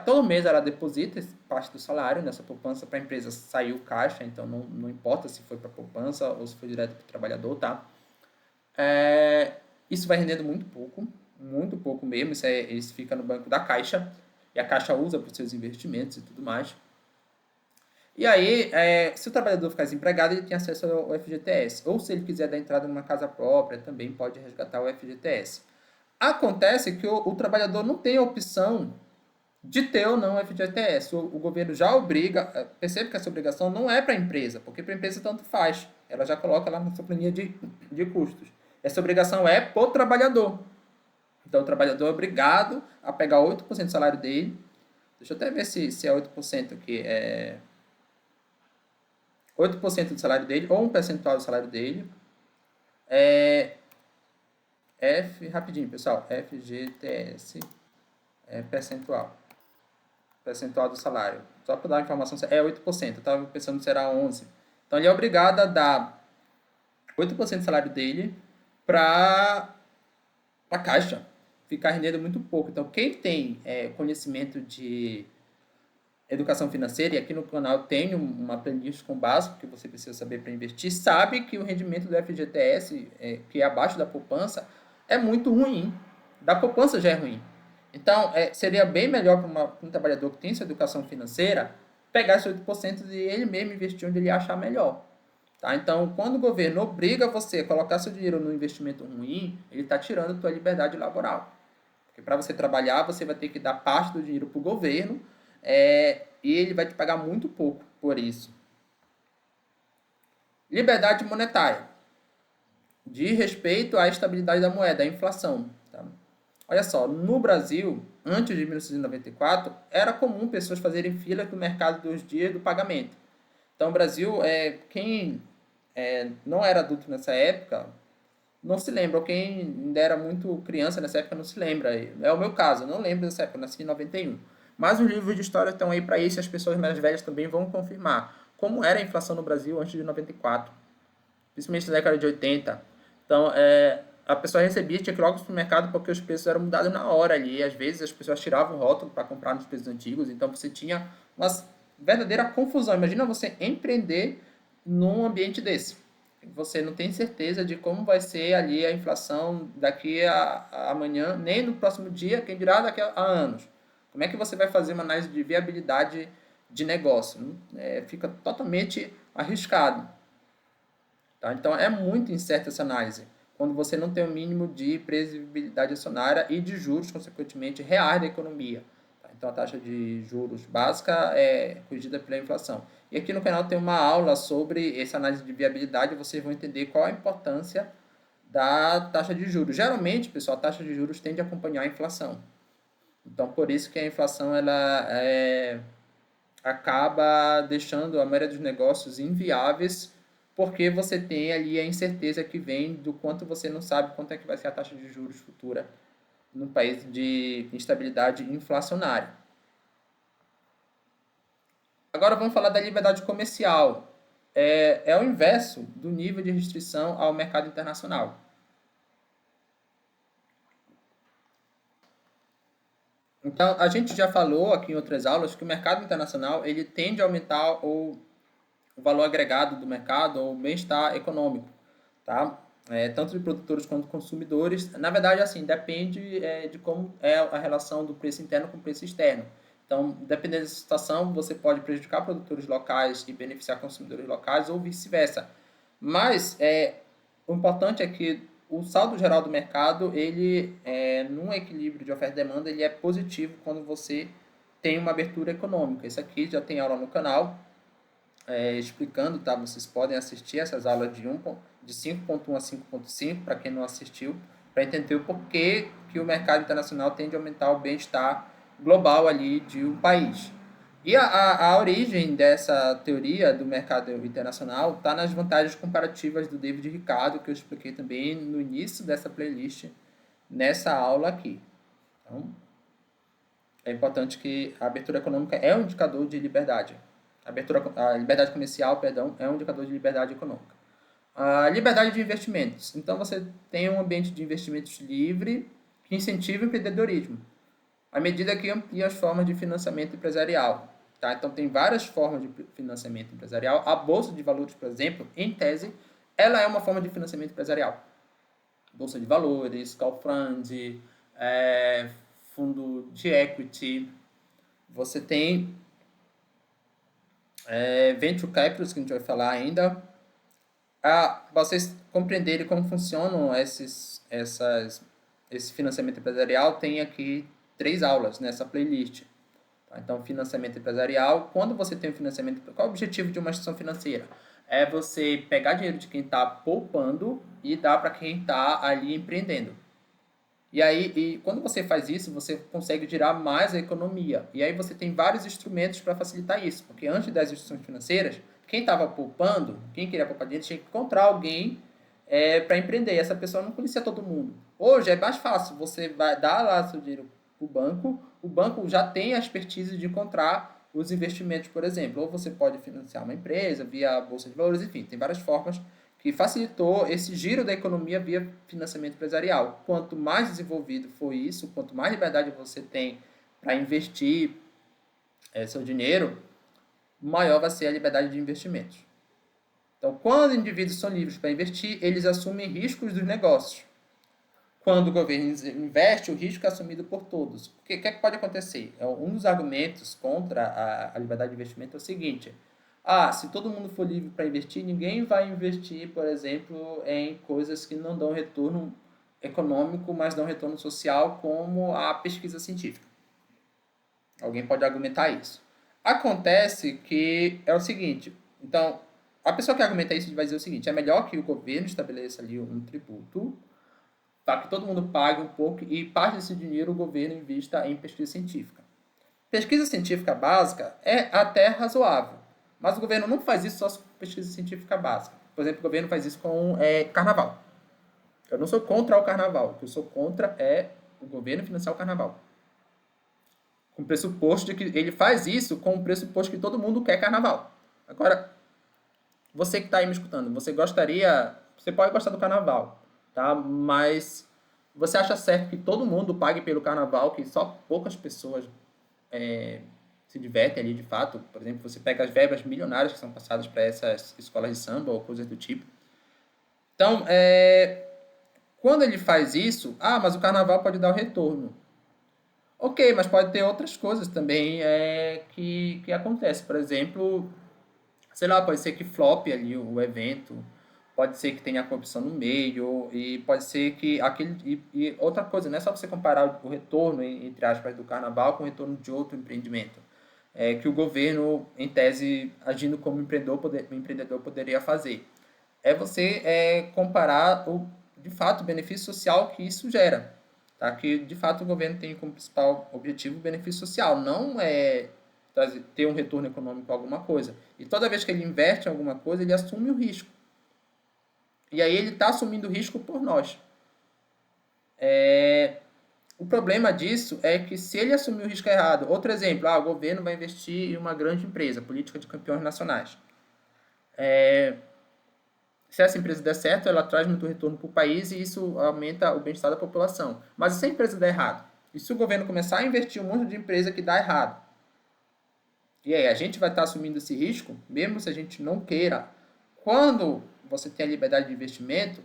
Todo mês ela deposita parte do salário nessa poupança para a empresa sair o caixa, então não importa se foi para a poupança ou se foi direto para o trabalhador, tá? Isso vai rendendo muito pouco mesmo, isso fica no banco da Caixa, e a Caixa usa para os seus investimentos e tudo mais. E aí, se o trabalhador ficar desempregado, ele tem acesso ao FGTS. Ou se ele quiser dar entrada numa casa própria, também pode resgatar o FGTS. Acontece que o trabalhador não tem a opção de ter ou não o FGTS. O governo já obriga, percebe que essa obrigação não é para a empresa, porque para a empresa tanto faz. Ela já coloca lá na sua planilha de custos. Essa obrigação é para o trabalhador. Então, o trabalhador é obrigado a pegar 8% do salário dele. Deixa eu até ver se é 8% aqui. 8% do salário dele, ou um percentual do salário dele. Rapidinho, pessoal. FGTS percentual. Percentual do salário. Só para dar a informação, é 8%. Eu estava pensando se era 11%. Então, ele é obrigado a dar 8% do salário dele para a Caixa. Ficar rendendo muito pouco. Então, quem tem conhecimento de educação financeira, e aqui no canal tem uma playlist com básico que você precisa saber para investir, sabe que o rendimento do FGTS, que é abaixo da poupança, é muito ruim. Da poupança já é ruim. Então, seria bem melhor para um trabalhador que tem sua educação financeira pegar esse 8% e ele mesmo investir onde ele achar melhor. Tá? Então, quando o governo obriga você a colocar seu dinheiro no investimento ruim, ele está tirando a tua liberdade laboral. Porque para você trabalhar, você vai ter que dar parte do dinheiro para o governo, e ele vai te pagar muito pouco por isso. Liberdade monetária. De respeito à estabilidade da moeda, à inflação. Tá? Olha só, no Brasil, antes de 1994, era comum pessoas fazerem filas no mercado dos dias do pagamento. Então, o Brasil, quem não era adulto nessa época, não se lembra, ou quem ainda era muito criança nessa época não se lembra. É o meu caso, eu não lembro dessa época, eu nasci em 91. Mas os livros de história estão aí para isso e as pessoas mais velhas também vão confirmar como era a inflação no Brasil antes de 94, principalmente na década de 80. Então, a pessoa recebia, tinha que ir logo para o mercado porque os preços eram mudados na hora ali. E, às vezes as pessoas tiravam o rótulo para comprar nos preços antigos, então você tinha uma verdadeira confusão. Imagina você empreender num ambiente desse. Você não tem certeza de como vai ser ali a inflação daqui a amanhã, nem no próximo dia, quem dirá daqui a anos. Como é que você vai fazer uma análise de viabilidade de negócio? Fica totalmente arriscado. Tá? Então, é muito incerta essa análise, quando você não tem o mínimo de previsibilidade acionária e de juros, consequentemente, reais da economia. Tá? Então, a taxa de juros básica é corrigida pela inflação. E aqui no canal tem uma aula sobre essa análise de viabilidade, vocês vão entender qual a importância da taxa de juros. Geralmente, pessoal, a taxa de juros tende a acompanhar a inflação. Então, por isso que a inflação ela acaba deixando a maioria dos negócios inviáveis, porque você tem ali a incerteza que vem do quanto você não sabe quanto é que vai ser a taxa de juros futura num país de instabilidade inflacionária. Agora vamos falar da liberdade comercial. É o inverso do nível de restrição ao mercado internacional. Então, a gente já falou aqui em outras aulas que o mercado internacional ele tende a aumentar o valor agregado do mercado ou o bem-estar econômico, tá? Tanto de produtores quanto consumidores. Na verdade, assim, depende de como é a relação do preço interno com o preço externo. Então, dependendo da situação, você pode prejudicar produtores locais e beneficiar consumidores locais ou vice-versa. Mas o importante é que o saldo geral do mercado, ele, num equilíbrio de oferta e demanda, ele é positivo quando você tem uma abertura econômica. Isso aqui já tem aula no canal, explicando, tá? Vocês podem assistir essas aulas de 5.1 a 5.5, para quem não assistiu, para entender o porquê que o mercado internacional tende a aumentar o bem-estar global ali de um país. E a origem dessa teoria do mercado internacional está nas vantagens comparativas do David Ricardo, que eu expliquei também no início dessa playlist, nessa aula aqui. Então, é importante que a abertura econômica é um indicador de liberdade. A liberdade comercial, perdão, é um indicador de liberdade econômica. A liberdade de investimentos. Então, você tem um ambiente de investimentos livre que incentiva o empreendedorismo, à medida que amplia as formas de financiamento empresarial. Tá? Então, tem várias formas de financiamento empresarial. A Bolsa de Valores, por exemplo, em tese, ela é uma forma de financiamento empresarial. Bolsa de Valores, crowdfunding, fundo de equity. Você tem venture capitals, que a gente vai falar ainda. Vocês compreenderem como funcionam esse financiamento empresarial, tem aqui 3 aulas nessa playlist. Tá? Então, financiamento empresarial. Quando você tem um financiamento, qual é o objetivo de uma instituição financeira? É você pegar dinheiro de quem está poupando e dar para quem está ali empreendendo. E aí, quando você faz isso, você consegue girar mais a economia. E aí você tem vários instrumentos para facilitar isso. Porque antes das instituições financeiras, quem estava poupando, quem queria poupar dinheiro, tinha que encontrar alguém para empreender. E essa pessoa não conhecia todo mundo. Hoje é mais fácil. Você vai dar lá seu dinheiro para o banco já tem a expertise de encontrar os investimentos, por exemplo. Ou você pode financiar uma empresa via Bolsa de Valores, enfim, tem várias formas que facilitou esse giro da economia via financiamento empresarial. Quanto mais desenvolvido for isso, quanto mais liberdade você tem para investir seu dinheiro, maior vai ser a liberdade de investimentos. Então, quando indivíduos são livres para investir, eles assumem riscos dos negócios. Quando o governo investe, o risco é assumido por todos. O que pode acontecer? Um dos argumentos contra a liberdade de investimento é o seguinte: se todo mundo for livre para investir, ninguém vai investir, por exemplo, em coisas que não dão retorno econômico, mas dão retorno social, como a pesquisa científica. Alguém pode argumentar isso. Acontece que é o seguinte, então, a pessoa que argumenta isso vai dizer o seguinte: é melhor que o governo estabeleça ali um tributo para que todo mundo pague um pouco e parte desse dinheiro o governo invista em pesquisa científica. Pesquisa científica básica é até razoável, mas o governo não faz isso só com pesquisa científica básica. Por exemplo, o governo faz isso com carnaval. Eu não sou contra o carnaval, o que eu sou contra é o governo financiar o carnaval. Com o pressuposto de que ele faz isso com o pressuposto que todo mundo quer carnaval. Agora, você que está aí me escutando, você pode gostar do carnaval, tá? Mas você acha certo que todo mundo pague pelo carnaval, que só poucas pessoas se divertem ali de fato? Por exemplo, você pega as verbas milionárias que são passadas para essas escolas de samba ou coisas do tipo. Então, quando ele faz isso, mas o carnaval pode dar o retorno. Ok, mas pode ter outras coisas também que acontecem. Por exemplo, sei lá, pode ser que flop ali o evento, pode ser que tenha corrupção no meio, e pode ser que aquele. E outra coisa, não é só você comparar o retorno, entre aspas, do carnaval com o retorno de outro empreendimento. Que o governo, em tese, agindo como empreendedor poderia fazer. É você comparar, de fato, o benefício social que isso gera. Tá? Que, de fato, o governo tem como principal objetivo o benefício social, não ter um retorno econômico a alguma coisa. E toda vez que ele investe em alguma coisa, ele assume o risco. E aí ele está assumindo o risco por nós. O problema disso é que se ele assumir o risco errado, outro exemplo, o governo vai investir em uma grande empresa, política de campeões nacionais. Se essa empresa der certo, ela traz muito retorno para o país e isso aumenta o bem-estar da população. Mas e se a empresa der errado? E se o governo começar a investir um monte de empresa que dá errado? E aí, a gente vai estar assumindo esse risco, mesmo se a gente não queira. Quando você tem a liberdade de investimento,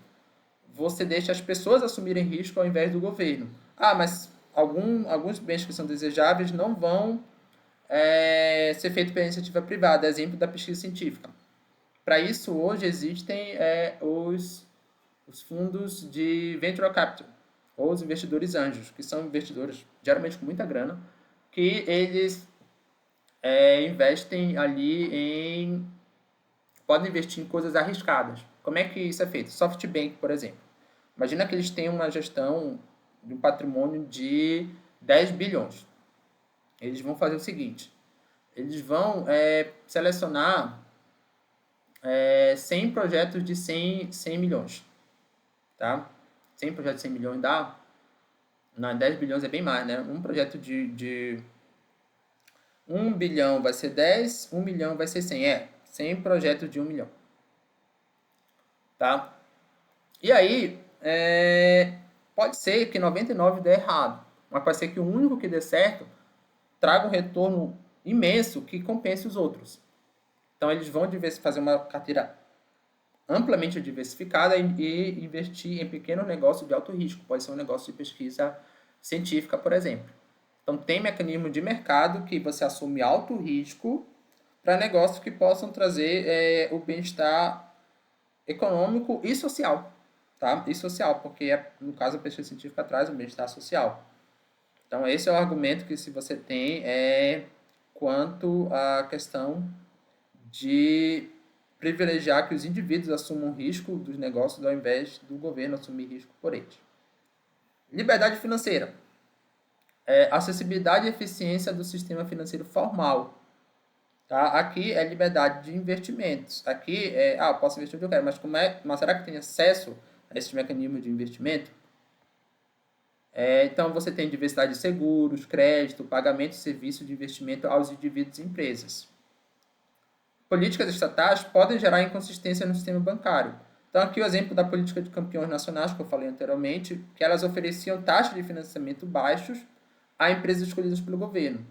você deixa as pessoas assumirem risco ao invés do governo. Mas alguns bens que são desejáveis não vão ser feitos pela iniciativa privada, exemplo da pesquisa científica. Para isso, hoje existem os fundos de venture capital, ou os investidores anjos, que são investidores geralmente com muita grana, que eles investem ali podem investir em coisas arriscadas. Como é que isso é feito? SoftBank, por exemplo. Imagina que eles têm uma gestão de um patrimônio de 10 bilhões. Eles vão fazer o seguinte: eles vão selecionar 100 projetos de 100 milhões. Tá? 100 projetos de 100 milhões dá? Não, 10 bilhões é bem mais, né? Um projeto de 1 bilhão vai ser 10, 1 milhão vai ser 100. 100 projetos de 1 milhão. Tá? E aí, pode ser que 99 dê errado, mas pode ser que o único que dê certo traga um retorno imenso que compense os outros. Então, eles vão fazer uma carteira amplamente diversificada e investir em pequenos negócios de alto risco. Pode ser um negócio de pesquisa científica, por exemplo. Então, tem mecanismo de mercado que você assume alto risco para negócios que possam trazer o bem-estar econômico e social. Tá? E social, porque no caso a pesquisa científica traz o bem-estar social. Então, esse é o argumento que se você tem quanto à questão de privilegiar que os indivíduos assumam risco dos negócios ao invés do governo assumir risco por eles. Liberdade financeira. Acessibilidade e eficiência do sistema financeiro formal. Tá? Aqui é liberdade de investimentos. Aqui eu posso investir onde eu quero, mas será que tem acesso a esse mecanismo de investimento? Então, você tem diversidade de seguros, crédito, pagamento de serviço de investimento aos indivíduos e empresas. Políticas estatais podem gerar inconsistência no sistema bancário. Então, aqui o exemplo da política de campeões nacionais, que eu falei anteriormente, que elas ofereciam taxas de financiamento baixos a empresas escolhidas pelo governo.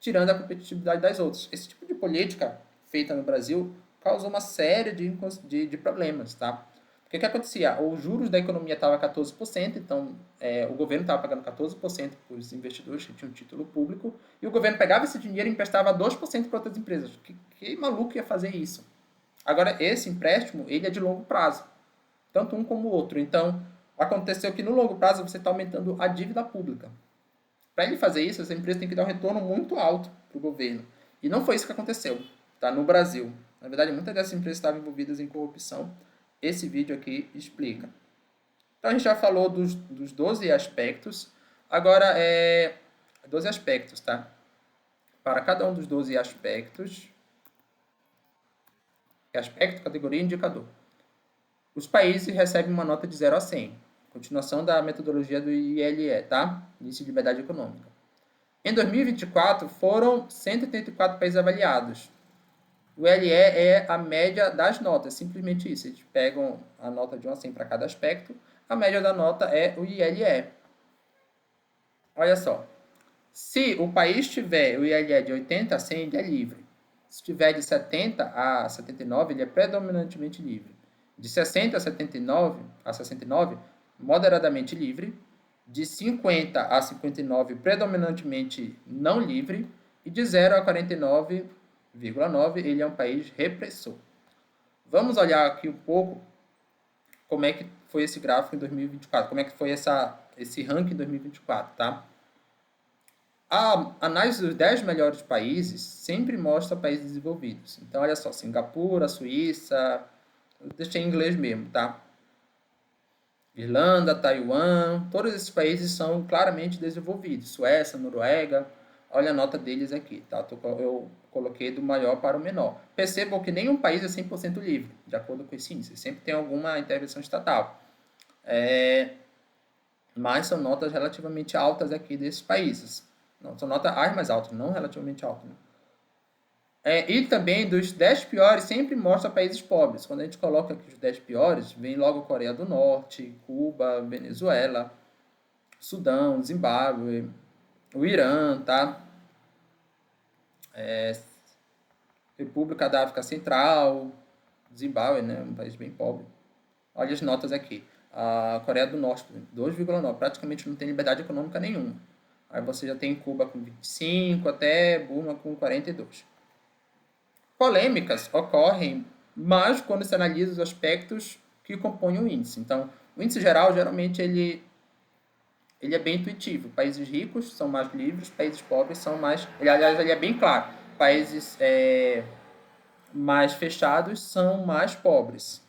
tirando a competitividade das outras. Esse tipo de política feita no Brasil causou uma série de problemas, tá? Porque o que acontecia? Os juros da economia estavam 14%, então o governo estava pagando 14% para os investidores que tinham título público, e o governo pegava esse dinheiro e emprestava 2% para outras empresas. Que maluco ia fazer isso? Agora, esse empréstimo, ele é de longo prazo, tanto um como o outro. Então, aconteceu que no longo prazo você está aumentando a dívida pública. Para ele fazer isso, essa empresa tem que dar um retorno muito alto para o governo. E não foi isso que aconteceu, tá? No Brasil. Na verdade, muitas dessas empresas estavam envolvidas em corrupção. Esse vídeo aqui explica. Então, a gente já falou dos 12 aspectos. Agora, 12 aspectos, tá? Para cada um dos 12 aspectos, aspecto, categoria e indicador, os países recebem uma nota de 0 a 100. Continuação da metodologia do ILE, tá? Índice de Liberdade Econômica. Em 2024, foram 184 países avaliados. O ILE é a média das notas, simplesmente isso. Eles pegam a nota de 1 a 100 para cada aspecto. A média da nota é o ILE. Olha só. Se o país tiver o ILE de 80 a 100, ele é livre. Se tiver de 70 a 79, ele é predominantemente livre. De 60 a 69, moderadamente livre. De 50 a 59, predominantemente não livre. E de 0 a 49,9, ele é um país repressor. Vamos olhar aqui um pouco como é que foi esse gráfico em 2024, como é que foi esse ranking em 2024, tá? A análise dos 10 melhores países sempre mostra países desenvolvidos. Então, olha só, Singapura, Suíça, eu deixei em inglês mesmo, tá? Irlanda, Taiwan, todos esses países são claramente desenvolvidos. Suécia, Noruega, olha a nota deles aqui, tá? Eu coloquei do maior para o menor. Percebam que nenhum país é 100% livre, de acordo com esse índice. Sempre tem alguma intervenção estatal. Mas são notas relativamente altas aqui desses países. Não, são notas as mais altas, não relativamente altas. Né? E também dos 10 piores sempre mostra países pobres. Quando a gente coloca aqui os 10 piores, vem logo Coreia do Norte, Cuba, Venezuela, Sudão, Zimbábue, o Irã, tá? República da África Central, Zimbábue, né? Um país bem pobre. Olha as notas aqui. A Coreia do Norte, 2,9, praticamente não tem liberdade econômica nenhuma. Aí você já tem Cuba com 25, até Burma com 42. Polêmicas ocorrem mais quando se analisa os aspectos que compõem o índice. Então, o índice geral, geralmente, ele é bem intuitivo. Países ricos são mais livres, países pobres são mais... Aliás, ele é bem claro. Países mais fechados são mais pobres.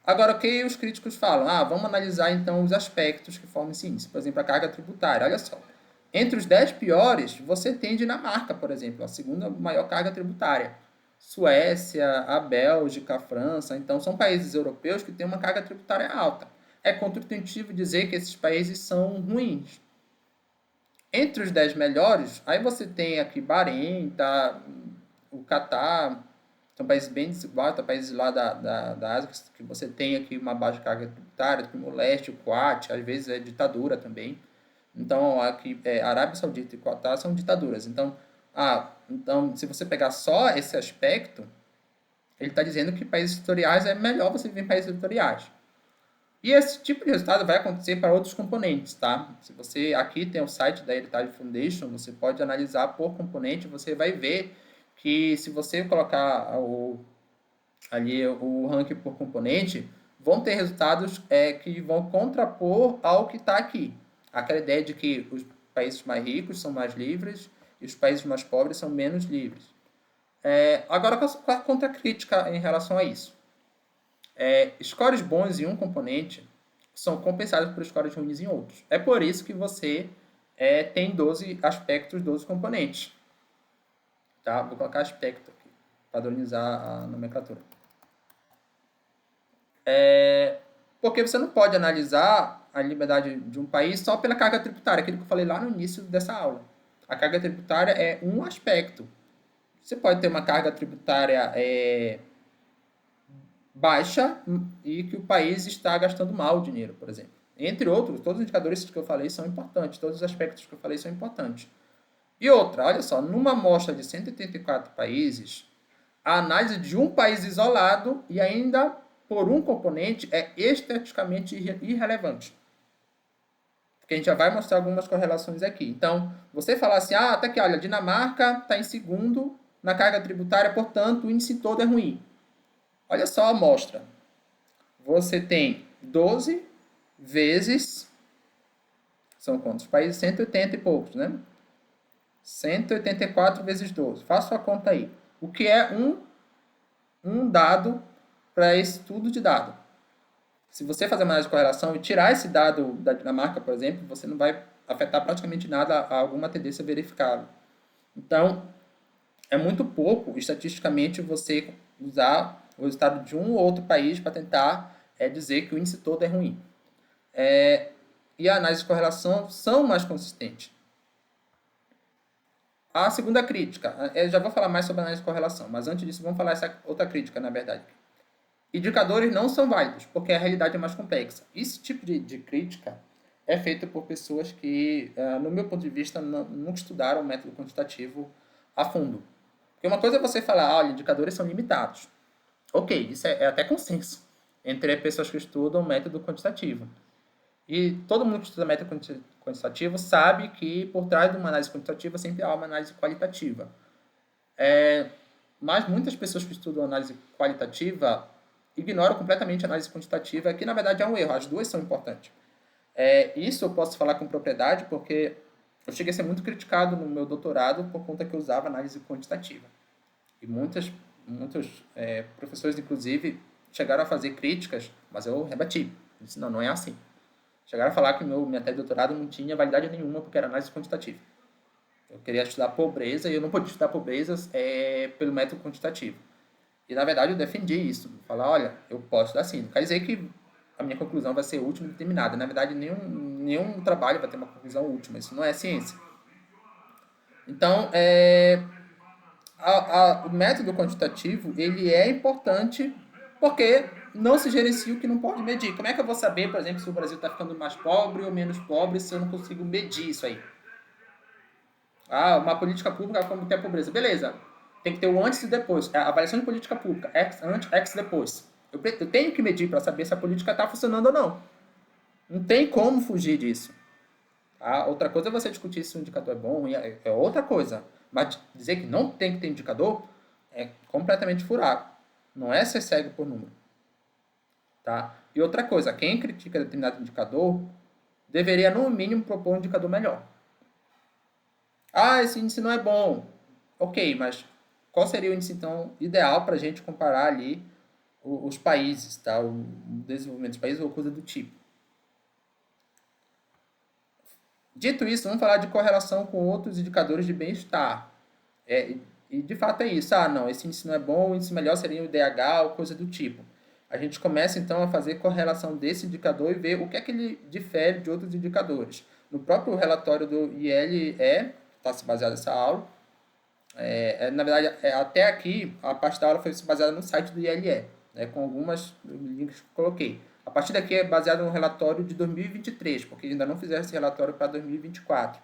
Agora, o que os críticos falam? Vamos analisar, então, os aspectos que formam esse índice. Por exemplo, a carga tributária. Olha só. Entre os 10 piores, você tem Dinamarca, por exemplo, a segunda maior carga tributária. Suécia, a Bélgica, a França. Então, são países europeus que têm uma carga tributária alta. É contra-intuitivo dizer que esses países são ruins. Entre os 10 melhores, aí você tem aqui Bahrein, tá? O Catar, são países bem desiguais, tá? Países lá da Ásia, que você tem aqui uma baixa carga tributária, Timor-Leste, o Kuwait, às vezes é ditadura também. Então, aqui, Arábia Saudita e Catar são ditaduras. Então, se você pegar só esse aspecto, ele está dizendo que países ditatoriais é melhor você viver em países ditatoriais. E esse tipo de resultado vai acontecer para outros componentes, tá? Se você aqui tem o site da Heritage Foundation, você pode analisar por componente, você vai ver que se você colocar ali o ranking por componente, vão ter resultados que vão contrapor ao que está aqui. Aquela ideia de que os países mais ricos são mais livres e os países mais pobres são menos livres. Agora, qual a contracrítica em relação a isso? Scores bons em um componente são compensados por scores ruins em outros. É por isso que você tem 12 aspectos, 12 componentes. Tá? Vou colocar aspecto aqui, padronizar a nomenclatura. Porque você não pode analisar a liberdade de um país só pela carga tributária, aquilo que eu falei lá no início dessa aula. A carga tributária é um aspecto. Você pode ter uma carga tributária baixa e que o país está gastando mal o dinheiro, por exemplo. Entre outros, todos os indicadores que eu falei são importantes, todos os aspectos que eu falei são importantes. E outra, olha só, numa amostra de 184 países, a análise de um país isolado e ainda por um componente é estatisticamente irrelevante. Porque a gente já vai mostrar algumas correlações aqui. Então, você falar assim, até que, olha, a Dinamarca está em segundo na carga tributária, portanto, o índice todo é ruim. Olha só a amostra. Você tem 12 vezes, são quantos países? 180 e poucos, né? 184 vezes 12. Faça a conta aí. O que é um dado para esse estudo de dado? Se você fazer uma análise de correlação e tirar esse dado da Dinamarca, por exemplo, você não vai afetar praticamente nada a alguma tendência verificável. Então, é muito pouco, estatisticamente, você usar o resultado de um ou outro país para tentar dizer que o índice todo é ruim. E a análise de correlação são mais consistentes. A segunda crítica, eu já vou falar mais sobre a análise de correlação, mas antes disso vamos falar essa outra crítica, na verdade. Indicadores não são válidos, porque a realidade é mais complexa. Esse tipo de crítica é feito por pessoas que, no meu ponto de vista, nunca estudaram o método quantitativo a fundo. Porque uma coisa é você falar, olha, indicadores são limitados. Ok, isso é até consenso entre pessoas que estudam o método quantitativo. E todo mundo que estuda método quantitativo sabe que por trás de uma análise quantitativa sempre há uma análise qualitativa. Mas muitas pessoas que estudam análise qualitativa ignoram completamente a análise quantitativa, que na verdade é um erro, as duas são importantes. Isso eu posso falar com propriedade porque eu cheguei a ser muito criticado no meu doutorado por conta que eu usava análise quantitativa. E muitos professores, inclusive, chegaram a fazer críticas, mas eu rebati. Eu disse, não é assim. Chegaram a falar que minha tese de doutorado não tinha validade nenhuma porque era análise quantitativa. Eu queria estudar pobreza e eu não podia estudar pobreza pelo método quantitativo. E, na verdade, eu defendi isso. Falar, olha, eu posso estudar assim. Não quer dizer que a minha conclusão vai ser última e determinada. Na verdade, nenhum trabalho vai ter uma conclusão última. Isso não é ciência. Então, o método quantitativo ele é importante porque não se gerencia o que não pode medir. Como é que eu vou saber, por exemplo, se o Brasil está ficando mais pobre ou menos pobre se eu não consigo medir isso aí? Uma política pública como tem a pobreza. Beleza, tem que ter o antes e depois. A avaliação de política pública, antes, ex, depois. Eu tenho que medir para saber se a política está funcionando ou não. Não tem como fugir disso. Outra coisa é você discutir se o indicador é bom ou ruim, é outra coisa. Mas dizer que não tem que ter indicador é completamente furado. Não é ser cego por número. Tá? E outra coisa, quem critica determinado indicador deveria, no mínimo, propor um indicador melhor. Esse índice não é bom. Ok, mas qual seria o índice, então, ideal para a gente comparar ali os países, tá? O desenvolvimento dos países ou coisa do tipo. Dito isso, vamos falar de correlação com outros indicadores de bem-estar. E de fato é isso. Não, esse índice não é bom, o índice melhor seria o IDH ou coisa do tipo. A gente começa então a fazer correlação desse indicador e ver o que é que ele difere de outros indicadores. No próprio relatório do ILE, está se baseado nessa aula. Na verdade, até aqui, a parte da aula foi baseada no site do ILE, com algumas links que eu coloquei. A partir daqui é baseado no relatório de 2023, porque ainda não fizeram esse relatório para 2024.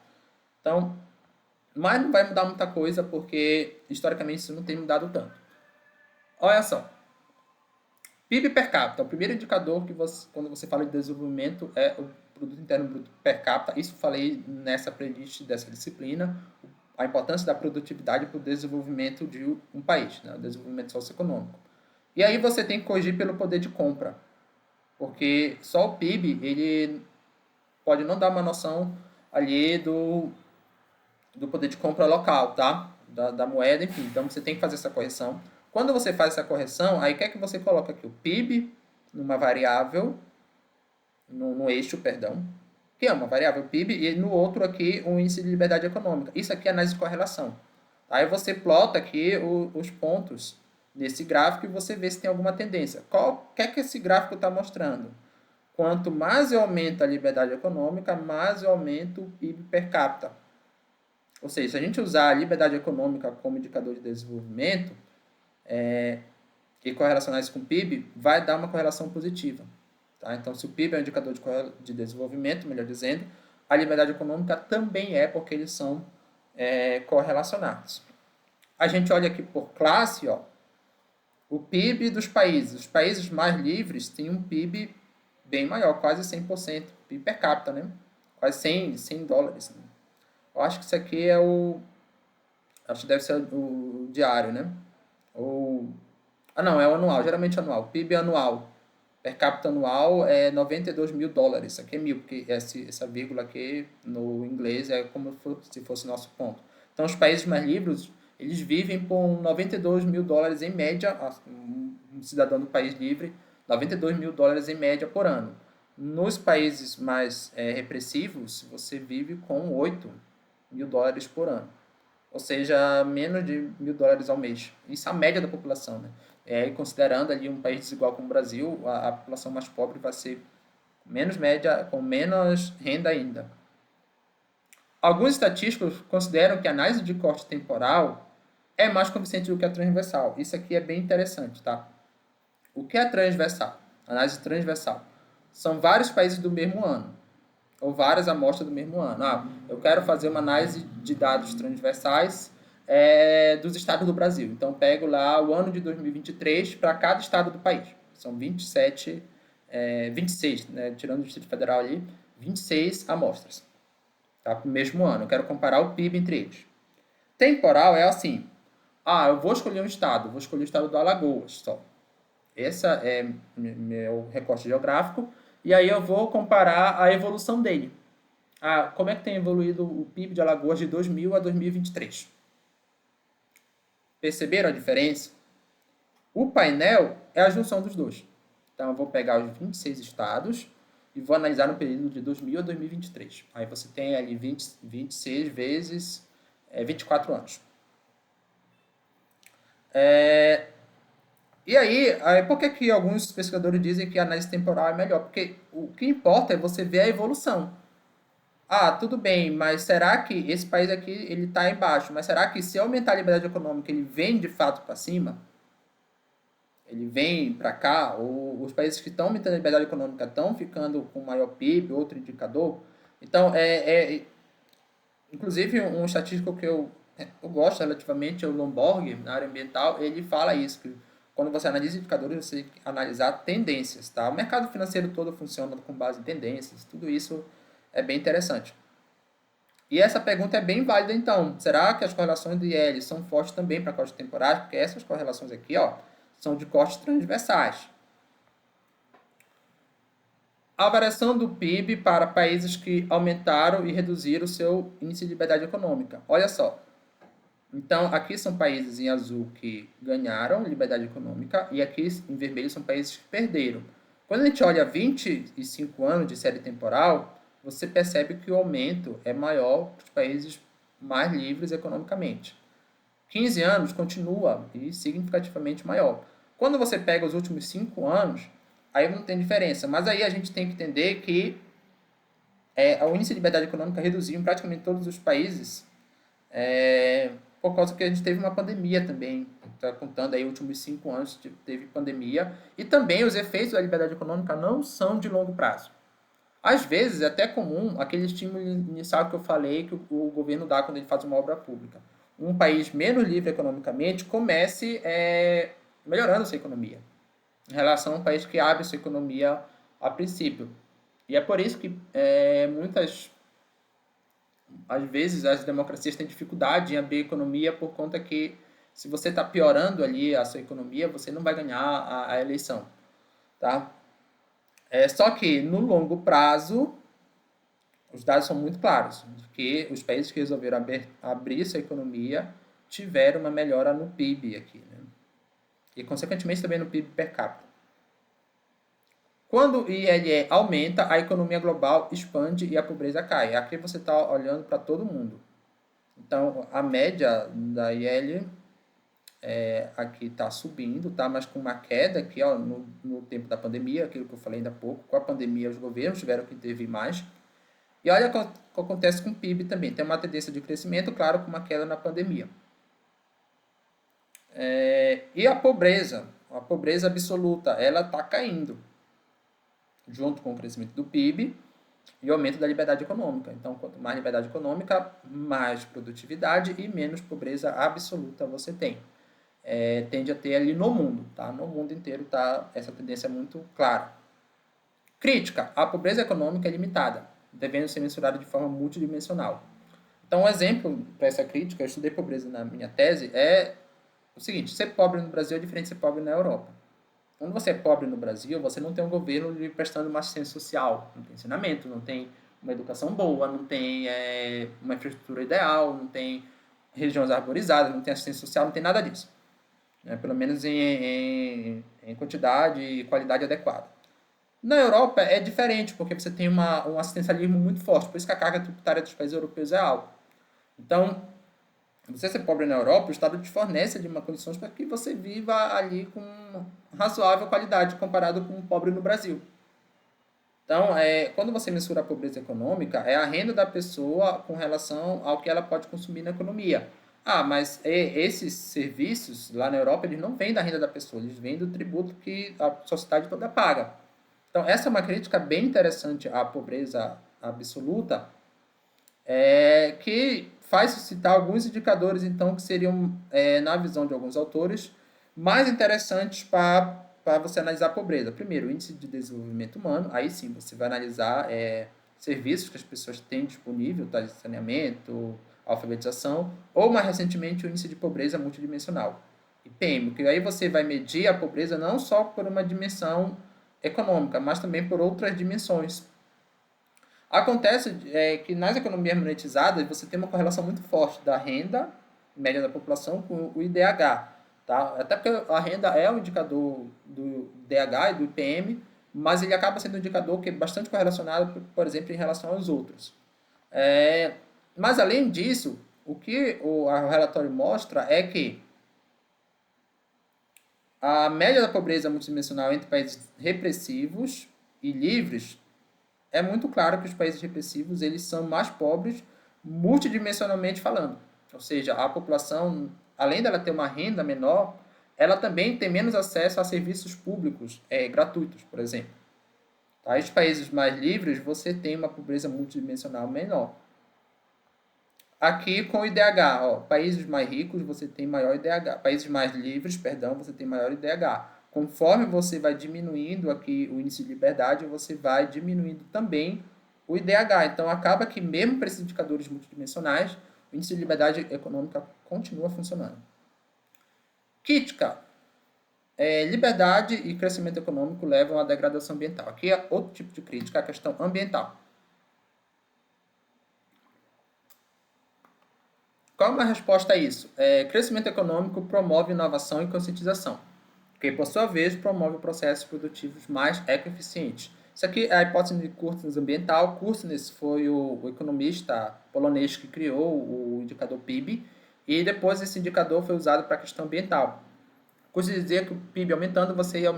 Então, mas não vai mudar muita coisa, porque historicamente isso não tem mudado tanto. Olha só. PIB per capita, o primeiro indicador que quando você fala de desenvolvimento é o Produto Interno Bruto per capita. Isso eu falei nessa playlist dessa disciplina, a importância da produtividade para o desenvolvimento de um país, né? O desenvolvimento socioeconômico. E aí você tem que corrigir pelo poder de compra, porque só o PIB ele pode não dar uma noção ali do poder de compra local, tá? Da moeda, enfim. Então você tem que fazer essa correção. Quando você faz essa correção, aí o que é que você coloca aqui? O PIB numa variável, no eixo, perdão, que é uma variável PIB, e no outro aqui o índice de liberdade econômica. Isso aqui é análise de correlação. Aí você plota aqui os pontos nesse gráfico e você vê se tem alguma tendência. O que é que esse gráfico está mostrando? Quanto mais eu aumento a liberdade econômica, mais eu aumento o PIB per capita. Ou seja, se a gente usar a liberdade econômica como indicador de desenvolvimento, e correlacionar isso com o PIB, vai dar uma correlação positiva. Tá? Então, se o PIB é um indicador de desenvolvimento, melhor dizendo, a liberdade econômica também porque eles são correlacionados. A gente olha aqui por classe, ó, o PIB dos países. Os países mais livres têm um PIB bem maior, quase 100%, PIB per capita, né? Quase 100 dólares. Né? Eu acho que isso aqui é o... Acho que deve ser o diário, né? Ou... Ah, não, é o anual, geralmente anual. PIB anual, per capita anual é 92 mil dólares. Isso aqui é mil, porque essa vírgula aqui no inglês é como se fosse nosso ponto. Então, os países mais livres, eles vivem com 92 mil dólares em média, um cidadão do país livre, 92 mil dólares em média por ano. Nos países mais repressivos, você vive com 8 mil dólares por ano. Ou seja, menos de 1.000 dólares ao mês. Isso é a média da população, né? Considerando ali um país desigual como o Brasil, a população mais pobre vai ser menos média, com menos renda ainda. Alguns estatísticos consideram que a análise de corte temporal é mais convincente do que a transversal. Isso aqui é bem interessante, tá? O que é transversal? Análise transversal. São vários países do mesmo ano, ou várias amostras do mesmo ano. Eu quero fazer uma análise de dados transversais dos estados do Brasil. Então, pego lá o ano de 2023 para cada estado do país. São 26, né, tirando o Distrito Federal ali, 26 amostras. Tá? Para o mesmo ano. Eu quero comparar o PIB entre eles. Temporal é assim. Eu vou escolher um estado. Vou escolher o estado do Alagoas só. Esse é meu recorte geográfico. E aí eu vou comparar a evolução dele. Como é que tem evoluído o PIB de Alagoas de 2000 a 2023? Perceberam a diferença? O painel é a junção dos dois. Então, eu vou pegar os 26 estados e vou analisar no período de 2000 a 2023. Aí você tem ali 26 vezes 24 anos. E aí, por que alguns pesquisadores dizem que a análise temporal é melhor? Porque o que importa é você ver a evolução. Tudo bem, mas será que esse país aqui ele está embaixo? Mas será que se aumentar a liberdade econômica, ele vem de fato para cima? Ele vem para cá? Ou os países que estão aumentando a liberdade econômica estão ficando com maior PIB, outro indicador? Então, inclusive, um estatístico que eu gosto relativamente é o Lomborg, na área ambiental, ele fala isso, que quando você analisa indicadores, você tem que analisar tendências, tá? O mercado financeiro todo funciona com base em tendências, tudo isso é bem interessante. E essa pergunta é bem válida, então. Será que as correlações de IL são fortes também para cortes temporais? Porque essas correlações aqui, são de cortes transversais. A variação do PIB para países que aumentaram e reduziram o seu índice de liberdade econômica. Olha só. Então, aqui são países em azul que ganharam liberdade econômica e aqui em vermelho são países que perderam. Quando a gente olha 25 anos de série temporal, você percebe que o aumento é maior para os países mais livres economicamente. 15 anos continua e significativamente maior. Quando você pega os últimos 5 anos, aí não tem diferença. Mas aí a gente tem que entender que o índice de liberdade econômica reduziu em praticamente todos os países por causa que a gente teve uma pandemia também. Está contando aí, os últimos 5 anos teve pandemia. E também os efeitos da liberdade econômica não são de longo prazo. Às vezes, é até comum aquele estímulo inicial que eu falei que o governo dá quando ele faz uma obra pública. Um país menos livre economicamente comece melhorando sua economia, em relação a um país que abre sua economia a princípio. E é por isso que às vezes, as democracias têm dificuldade em abrir economia por conta que, se você está piorando ali a sua economia, você não vai ganhar a eleição. Tá? Só que, no longo prazo, os dados são muito claros, que os países que resolveram abrir sua economia tiveram uma melhora no PIB aqui, né? E, consequentemente, também no PIB per capita. Quando o ILE aumenta, a economia global expande e a pobreza cai. Aqui você está olhando para todo mundo. Então, a média da IL aqui está subindo, tá? Mas com uma queda aqui no tempo da pandemia, aquilo que eu falei ainda há pouco. Com a pandemia, os governos tiveram que intervir mais. E olha o que acontece com o PIB também. Tem uma tendência de crescimento, claro, com uma queda na pandemia. E a pobreza absoluta, ela está caindo junto com o crescimento do PIB. e o aumento da liberdade econômica. Então, quanto mais liberdade econômica, mais produtividade e menos pobreza absoluta você tem. Tende a ter ali no mundo, tá? No mundo inteiro tá essa tendência muito clara. Crítica: a pobreza econômica é limitada, devendo ser mensurada de forma multidimensional. Então, um exemplo para essa crítica, eu estudei pobreza na minha tese, é o seguinte: ser pobre no Brasil é diferente de ser pobre na Europa. Quando você é pobre no Brasil, você não tem um governo lhe prestando uma assistência social, não tem ensinamento, não tem uma educação boa, não tem uma infraestrutura ideal, não tem regiões arborizadas, não tem assistência social, não tem nada disso. Pelo menos em quantidade e qualidade adequada. Na Europa é diferente, porque você tem um assistencialismo muito forte, por isso que a carga tributária dos países europeus é alta. Então, você ser pobre na Europa, o Estado te fornece de uma condições para que você viva ali com razoável qualidade comparado com um pobre no Brasil. Então, quando você mensura a pobreza econômica, é a renda da pessoa com relação ao que ela pode consumir na economia. Ah, mas esses serviços lá na Europa, eles não vêm da renda da pessoa, eles vêm do tributo que a sociedade toda paga. Então, essa é uma crítica bem interessante à pobreza absoluta, que faz citar alguns indicadores, então, que seriam, na visão de alguns autores, mais interessantes para você analisar a pobreza. Primeiro, o índice de desenvolvimento humano, aí sim você vai analisar serviços que as pessoas têm disponível, tá, de saneamento, alfabetização, ou mais recentemente o índice de pobreza multidimensional, IPM, que aí você vai medir a pobreza não só por uma dimensão econômica, mas também por outras dimensões. Acontece que nas economias monetizadas você tem uma correlação muito forte da renda média da população com o IDH. Tá? Até porque a renda é um indicador do IDH e do IPM, mas ele acaba sendo um indicador que é bastante correlacionado, por exemplo, em relação aos outros. Mas, além disso, o que o relatório mostra é que a média da pobreza multidimensional entre países repressivos e livres é muito claro que os países repressivos eles são mais pobres multidimensionalmente falando. Ou seja, a população, além dela ter uma renda menor, ela também tem menos acesso a serviços públicos gratuitos, por exemplo. Tá? Os países mais livres, você tem uma pobreza multidimensional menor. Aqui com o IDH, ó, países mais ricos você tem maior IDH, países mais livres, perdão, você tem maior IDH. Conforme você vai diminuindo aqui o índice de liberdade, você vai diminuindo também o IDH. Então, acaba que mesmo para esses indicadores multidimensionais, o índice de liberdade econômica continua funcionando. Crítica. Liberdade e crescimento econômico levam à degradação ambiental. Aqui é outro tipo de crítica, a questão ambiental. Qual é uma resposta a isso? Crescimento econômico promove inovação e conscientização, que, por sua vez, promove processos produtivos mais ecoeficientes. Isso aqui é a hipótese de Kurznes ambiental. Kurznes foi o economista polonês que criou o indicador PIB, e depois esse indicador foi usado para a questão ambiental. Kurznes dizia que o PIB aumentando, você ia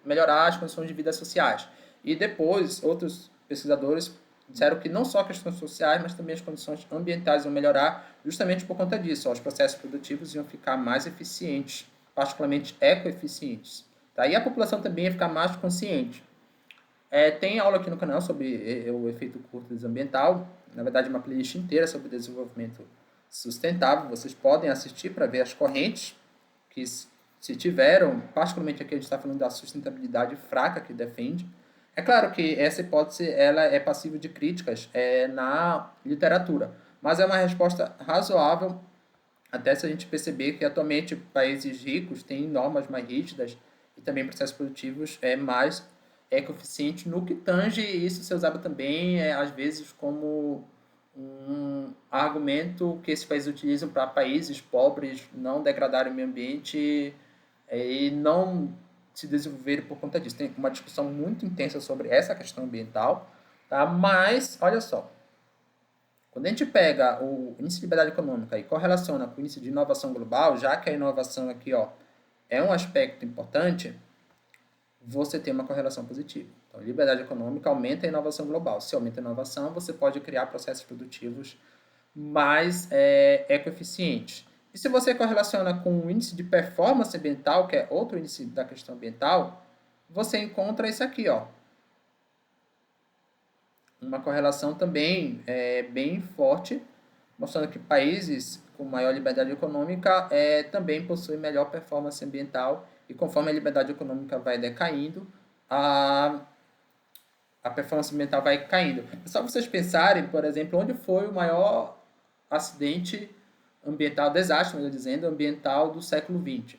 melhorar as condições de vida sociais. E depois, outros pesquisadores disseram que não só questões sociais, mas também as condições ambientais iam melhorar justamente por conta disso. Os processos produtivos iam ficar mais eficientes, particularmente ecoeficientes. Tá? E a população também ia ficar mais consciente. Tem aula aqui no canal sobre o efeito Kurznes ambiental, na verdade uma playlist inteira sobre desenvolvimento sustentável. Vocês podem assistir para ver as correntes que se tiveram, particularmente aqui a gente está falando da sustentabilidade fraca que defende. É claro que essa hipótese ela é passível de críticas na literatura, mas é uma resposta razoável, até se a gente perceber que atualmente países ricos têm normas mais rígidas e também processos produtivos mais ecoeficientes no que tange isso ser usado também, às vezes, como um argumento que esses países utilizam para países pobres não degradarem o meio ambiente e não se desenvolverem por conta disso. Tem uma discussão muito intensa sobre essa questão ambiental, tá? Mas, olha só, quando a gente pega o índice de liberdade econômica e correlaciona com o índice de inovação global, já que a inovação aqui é um aspecto importante, você tem uma correlação positiva. Então, liberdade econômica aumenta a inovação global. Se aumenta a inovação, você pode criar processos produtivos mais ecoeficientes. E se você correlaciona com o índice de performance ambiental, que é outro índice da questão ambiental, você encontra isso aqui, ó. uma correlação também bem forte, mostrando que países com maior liberdade econômica também possuem melhor performance ambiental, e conforme a liberdade econômica vai decaindo, a performance ambiental vai caindo. É só vocês pensarem, por exemplo, onde foi o maior acidente ambiental, desastre, melhor dizendo, ambiental do século XX.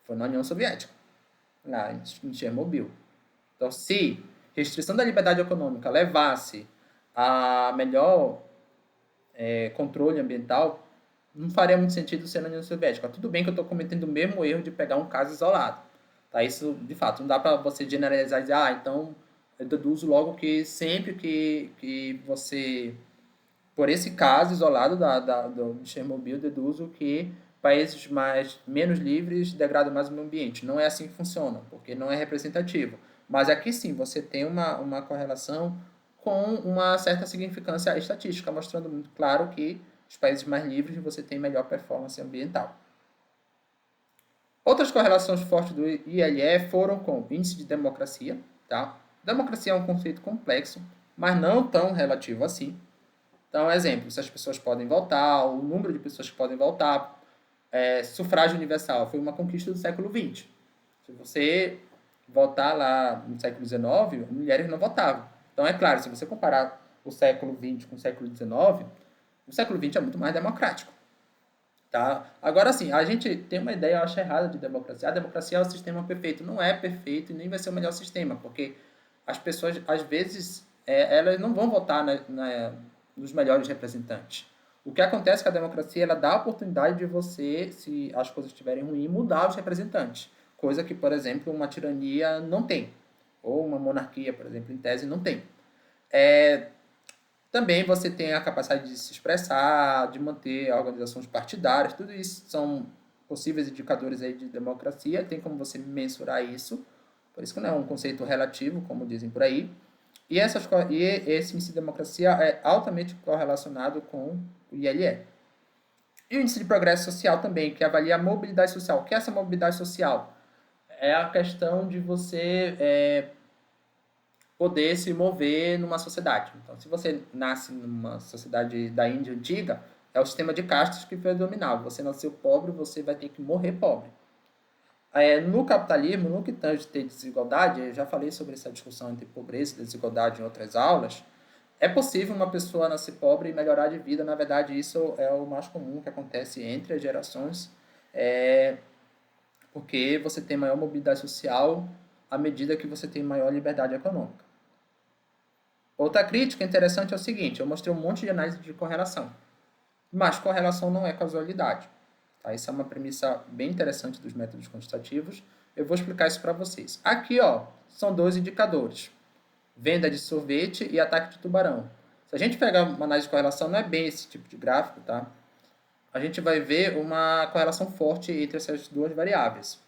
Foi na União Soviética, lá em Chernobyl. Então, se restrição da liberdade econômica levasse a melhor controle ambiental, não faria muito sentido ser na União Soviética. Tudo bem que eu estou cometendo o mesmo erro de pegar um caso isolado. Tá? Isso, de fato, não dá para você generalizar e dizer, então eu deduzo logo que sempre que você, por esse caso isolado do Chernobyl, deduzo que países menos livres degradam mais o meio ambiente. Não é assim que funciona, porque não é representativo. Mas aqui sim, você tem uma correlação com uma certa significância estatística, mostrando muito claro que os países mais livres você tem melhor performance ambiental. Outras correlações fortes do ILE foram com o índice de democracia. Tá? Democracia é um conceito complexo, mas não tão relativo assim. Então, exemplo, se as pessoas podem votar, o número de pessoas que podem votar, sufrágio universal foi uma conquista do século XX. Se você votar lá no século XIX, mulheres não votavam. Então, é claro, se você comparar o século XX com o século XIX, o século XX é muito mais democrático. Tá? Agora, sim, a gente tem uma ideia, eu acho, errada de democracia. A democracia é o sistema perfeito. Não é perfeito e nem vai ser o melhor sistema, porque as pessoas, às vezes, elas não vão votar nos melhores representantes. O que acontece com a democracia, ela dá a oportunidade de você, se as coisas estiverem ruins, mudar os representantes. Coisa que, por exemplo, uma tirania não tem. Ou uma monarquia, por exemplo, em tese, não tem. Também você tem a capacidade de se expressar, de manter organizações partidárias, tudo isso são possíveis indicadores aí de democracia, tem como você mensurar isso, por isso que não é um conceito relativo, como dizem por aí. E esse índice de democracia é altamente correlacionado com o ILE. E o índice de progresso social também, que avalia a mobilidade social. O que é essa mobilidade social? É a questão de você poder se mover numa sociedade. Então, se você nasce numa sociedade da Índia antiga, é o sistema de castas que predominava. Você nasceu pobre, você vai ter que morrer pobre. No capitalismo, no que tange ter desigualdade, eu já falei sobre essa discussão entre pobreza e desigualdade em outras aulas, é possível uma pessoa nascer pobre e melhorar de vida. Na verdade, isso é o mais comum que acontece entre as gerações, porque você tem maior mobilidade social à medida que você tem maior liberdade econômica. Outra crítica interessante é o seguinte, eu mostrei um monte de análise de correlação, mas correlação não é causalidade. Tá? Isso é uma premissa bem interessante dos métodos quantitativos. Eu vou explicar isso para vocês. Aqui, são dois indicadores. Venda de sorvete e ataque de tubarão. Se a gente pegar uma análise de correlação, não é bem esse tipo de gráfico, tá? A gente vai ver uma correlação forte entre essas duas variáveis.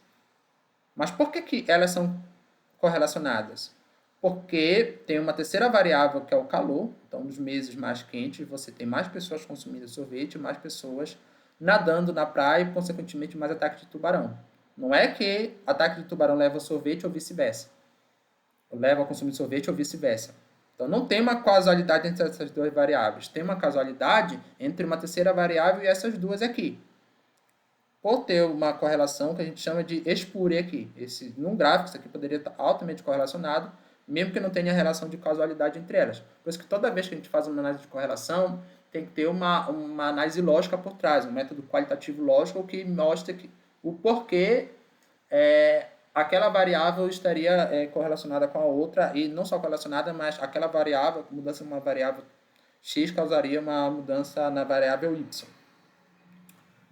Mas por que elas são correlacionadas? Porque tem uma terceira variável que é o calor. Então, nos meses mais quentes, você tem mais pessoas consumindo sorvete, mais pessoas nadando na praia e, consequentemente, mais ataque de tubarão. Não é que ataque de tubarão leva ao sorvete ou vice-versa. Leva ao consumo de sorvete ou vice-versa. Então, não tem uma causalidade entre essas duas variáveis. Tem uma causalidade entre uma terceira variável e essas duas aqui. Por ter uma correlação que a gente chama de espúria aqui. Num gráfico, isso aqui poderia estar altamente correlacionado, mesmo que não tenha relação de causalidade entre elas. Por isso que toda vez que a gente faz uma análise de correlação, tem que ter uma análise lógica por trás, um método qualitativo lógico que mostra o porquê aquela variável estaria correlacionada com a outra, e não só correlacionada, mas aquela variável, mudança de uma variável x causaria uma mudança na variável y.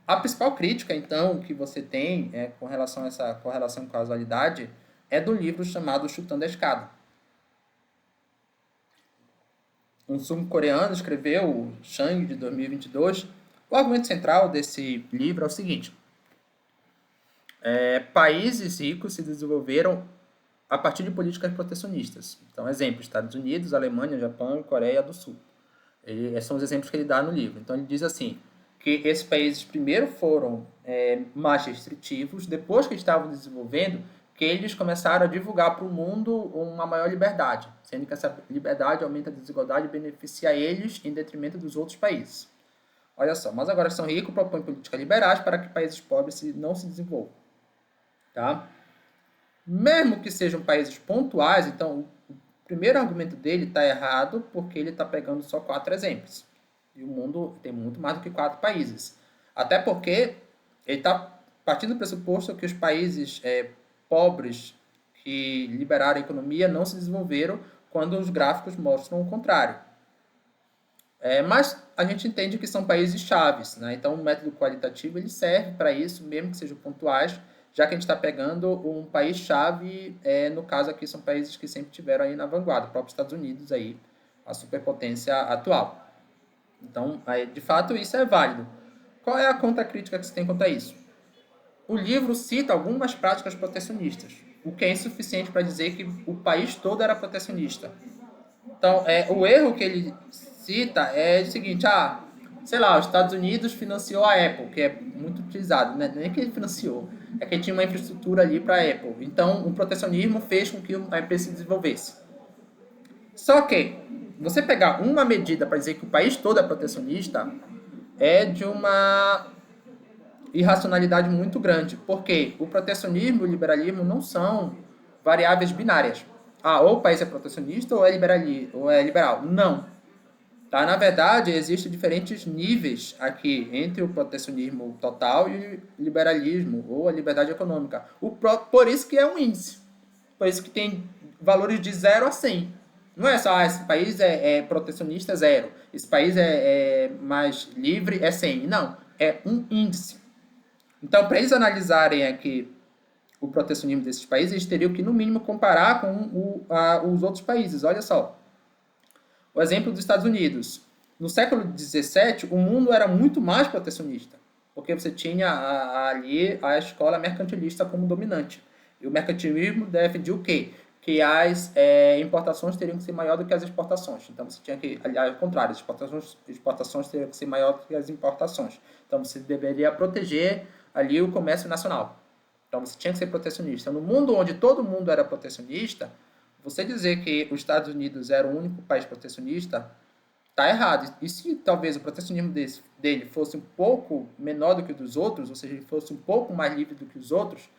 A principal crítica, então, que você tem com relação a essa correlação com causalidade é do livro chamado Chutando a Escada. Um sul-coreano escreveu, o Chang, de 2022. O argumento central desse livro é o seguinte. Países ricos se desenvolveram a partir de políticas protecionistas. Então, exemplo, Estados Unidos, Alemanha, Japão e Coreia do Sul. Esses são os exemplos que ele dá no livro. Então, ele diz assim, que esses países primeiro foram mais restritivos, depois que estavam desenvolvendo, que eles começaram a divulgar para o mundo uma maior liberdade, sendo que essa liberdade aumenta a desigualdade e beneficia eles em detrimento dos outros países. Olha só, mas agora que são ricos propõem políticas liberais para que países pobres não se desenvolvam. Tá? Mesmo que sejam países pontuais, então o primeiro argumento dele está errado porque ele está pegando só 4 exemplos. E o mundo tem muito mais do que 4 países. Até porque ele está partindo do pressuposto que os países pobres que liberaram a economia não se desenvolveram, quando os gráficos mostram o contrário. Mas a gente entende que são países chaves, né? Então o método qualitativo ele serve para isso, mesmo que sejam pontuais, já que a gente está pegando um país-chave, no caso aqui são países que sempre tiveram aí na vanguarda, o próprio Estados Unidos aí, a superpotência atual. Então, de fato, isso é válido. Qual é a contracrítica que se tem contra isso? O livro cita algumas práticas protecionistas, o que é insuficiente para dizer que o país todo era protecionista. Então, o erro que ele cita é o seguinte, sei lá, os Estados Unidos financiou a Apple, que é muito utilizado, né? Não é que ele financiou, é que tinha uma infraestrutura ali para a Apple. Então, o protecionismo fez com que a empresa se desenvolvesse. Só que, você pegar uma medida para dizer que o país todo é protecionista, é de uma irracionalidade muito grande, porque o protecionismo e o liberalismo não são variáveis binárias. Ou o país é protecionista ou é liberal. Não. Tá? Na verdade, existem diferentes níveis aqui entre o protecionismo total e o liberalismo, ou a liberdade econômica. Por isso que é um índice. Por isso que tem valores de 0 a 100. Não é só, esse país é protecionista, é 0. Esse país é mais livre, é 100. Não, é um índice. Então, para eles analisarem aqui o protecionismo desses países, eles teriam que, no mínimo, comparar com os outros países. Olha só. O exemplo dos Estados Unidos. No século XVII, o mundo era muito mais protecionista, porque você tinha ali a escola mercantilista como dominante. E o mercantilismo defendia o quê? Que as importações teriam que ser maior do que as exportações. Então, você tinha que, aliás, ao contrário, as exportações teriam que ser maior do que as importações. Então, você deveria proteger ali o comércio nacional. Então, você tinha que ser protecionista. No mundo onde todo mundo era protecionista, você dizer que os Estados Unidos era o único país protecionista, está errado. E se talvez o protecionismo dele fosse um pouco menor do que o dos outros, ou seja, ele fosse um pouco mais livre do que os outros,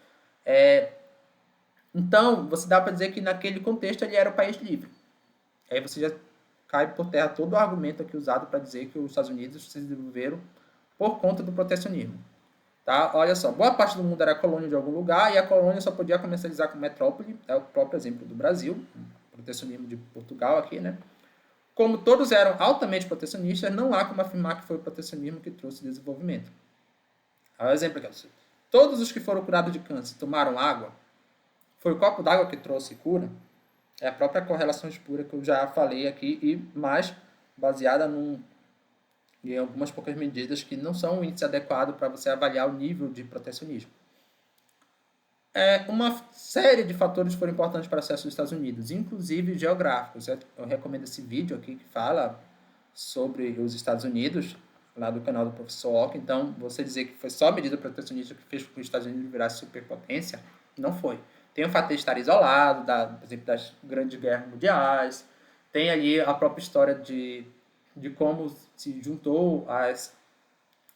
então você dá para dizer que naquele contexto ele era o país livre. Aí você já cai por terra todo o argumento aqui usado para dizer que os Estados Unidos se desenvolveram por conta do protecionismo. Tá? Olha só, boa parte do mundo era colônia de algum lugar e a colônia só podia comercializar com metrópole, é o próprio exemplo do Brasil, protecionismo de Portugal aqui, né? Como todos eram altamente protecionistas, não há como afirmar que foi o protecionismo que trouxe desenvolvimento. Olha o exemplo aqui. Todos os que foram curados de câncer tomaram água, foi o copo d'água que trouxe cura, é a própria correlação espura que eu já falei aqui, e mais baseada em algumas poucas medidas que não são um índice adequado para você avaliar o nível de protecionismo. Uma série de fatores foram importantes para o acesso dos Estados Unidos, inclusive geográficos. Eu recomendo esse vídeo aqui que fala sobre os Estados Unidos, lá do canal do professor Ock. Então, você dizer que foi só a medida protecionista que fez com que os Estados Unidos virassem superpotência, não foi. Tem o fato de estar isolado, por exemplo, das grandes guerras mundiais, tem ali a própria história de como se juntou,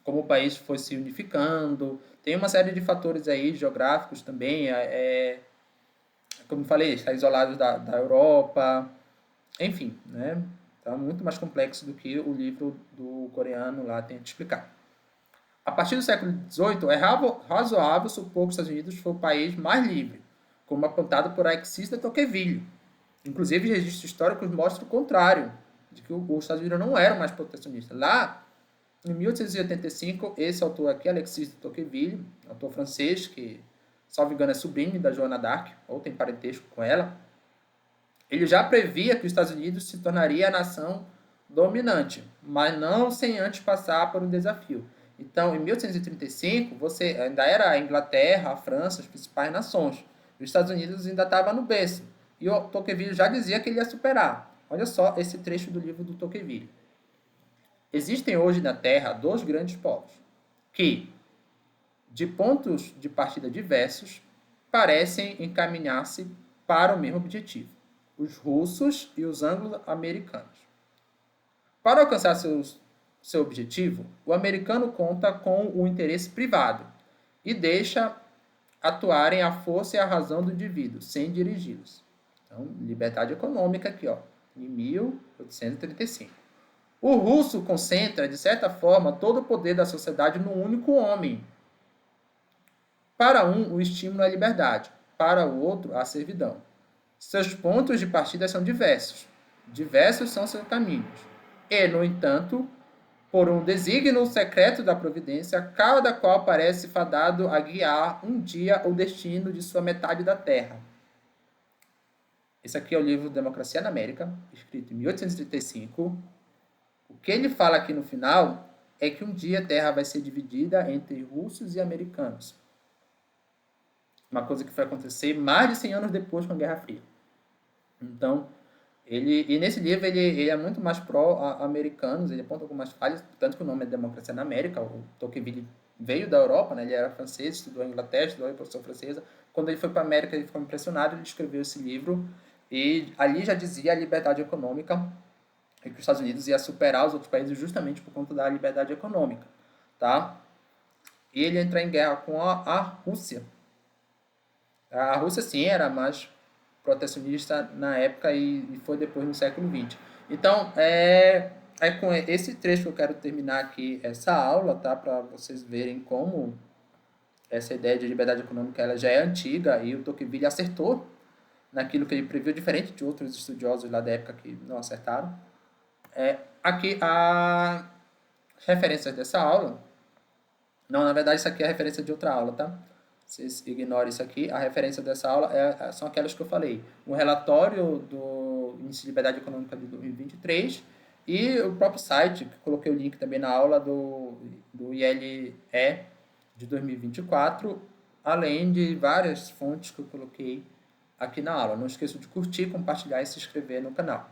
como o país foi se unificando. Tem uma série de fatores aí geográficos também, como eu falei, está isolado da Europa, enfim, né? Então é muito mais complexo do que o livro do coreano lá tem a explicar. A partir do século XVIII, é razoável supor que os Estados Unidos foi o país mais livre, como apontado por Alexis de Tocqueville. Inclusive, registros históricos mostram o contrário, de que os Estados Unidos não eram mais protecionistas. Lá, em 1885, esse autor aqui, Alexis de Tocqueville, autor francês, que, salvo engano, é sobrinho da Joana d'Arc, ou tem parentesco com ela, ele já previa que os Estados Unidos se tornaria a nação dominante, mas não sem antes passar por um desafio. Então, em 1835, você ainda era a Inglaterra, a França, as principais nações. Os Estados Unidos ainda estava no berço. E o Tocqueville já dizia que ele ia superar. Olha só esse trecho do livro do Tocqueville. Existem hoje na Terra 2 grandes povos, que, de pontos de partida diversos, parecem encaminhar-se para o mesmo objetivo, os russos e os anglo-americanos. Para alcançar seu objetivo, o americano conta com o interesse privado e deixa atuarem a força e a razão do indivíduo, sem dirigi-los. Então, liberdade econômica aqui, ó, em 1835. O russo concentra, de certa forma, todo o poder da sociedade num único homem. Para um, o estímulo é a liberdade, para o outro, a servidão. Seus pontos de partida são diversos. Diversos são seus caminhos. E, no entanto, por um desígnio secreto da providência, cada qual parece fadado a guiar um dia o destino de sua metade da terra. Esse aqui é o livro Democracia na América, escrito em 1835. O que ele fala aqui no final é que um dia a terra vai ser dividida entre russos e americanos. Uma coisa que foi acontecer mais de 100 anos depois com a Guerra Fria. Então, e nesse livro ele é muito mais pró-americanos, ele aponta algumas falhas, tanto que o nome é Democracia na América. O Tocqueville veio da Europa, né? Ele era francês, estudou em Inglaterra, estudou em professor francesa. Quando ele foi para a América, ele ficou impressionado, ele escreveu esse livro, e ali já dizia a liberdade econômica, e que os Estados Unidos ia superar os outros países justamente por conta da liberdade econômica, tá? E ele entra em guerra com a Rússia. A Rússia, sim, era mais protecionista na época e foi depois no século XX. Então, é com esse trecho que eu quero terminar aqui essa aula, tá? Para vocês verem como essa ideia de liberdade econômica ela já é antiga e o Tocqueville acertou naquilo que ele previu, diferente de outros estudiosos lá da época que não acertaram. Aqui as referências dessa aula. Não, na verdade, isso aqui é a referência de outra aula, tá? Vocês ignorem isso aqui. A referência dessa aula são aquelas que eu falei. O relatório do Índice de Liberdade Econômica de 2023 e o próprio site, que coloquei o link também na aula do ILE de 2024, além de várias fontes que eu coloquei aqui na aula. Não esqueça de curtir, compartilhar e se inscrever no canal.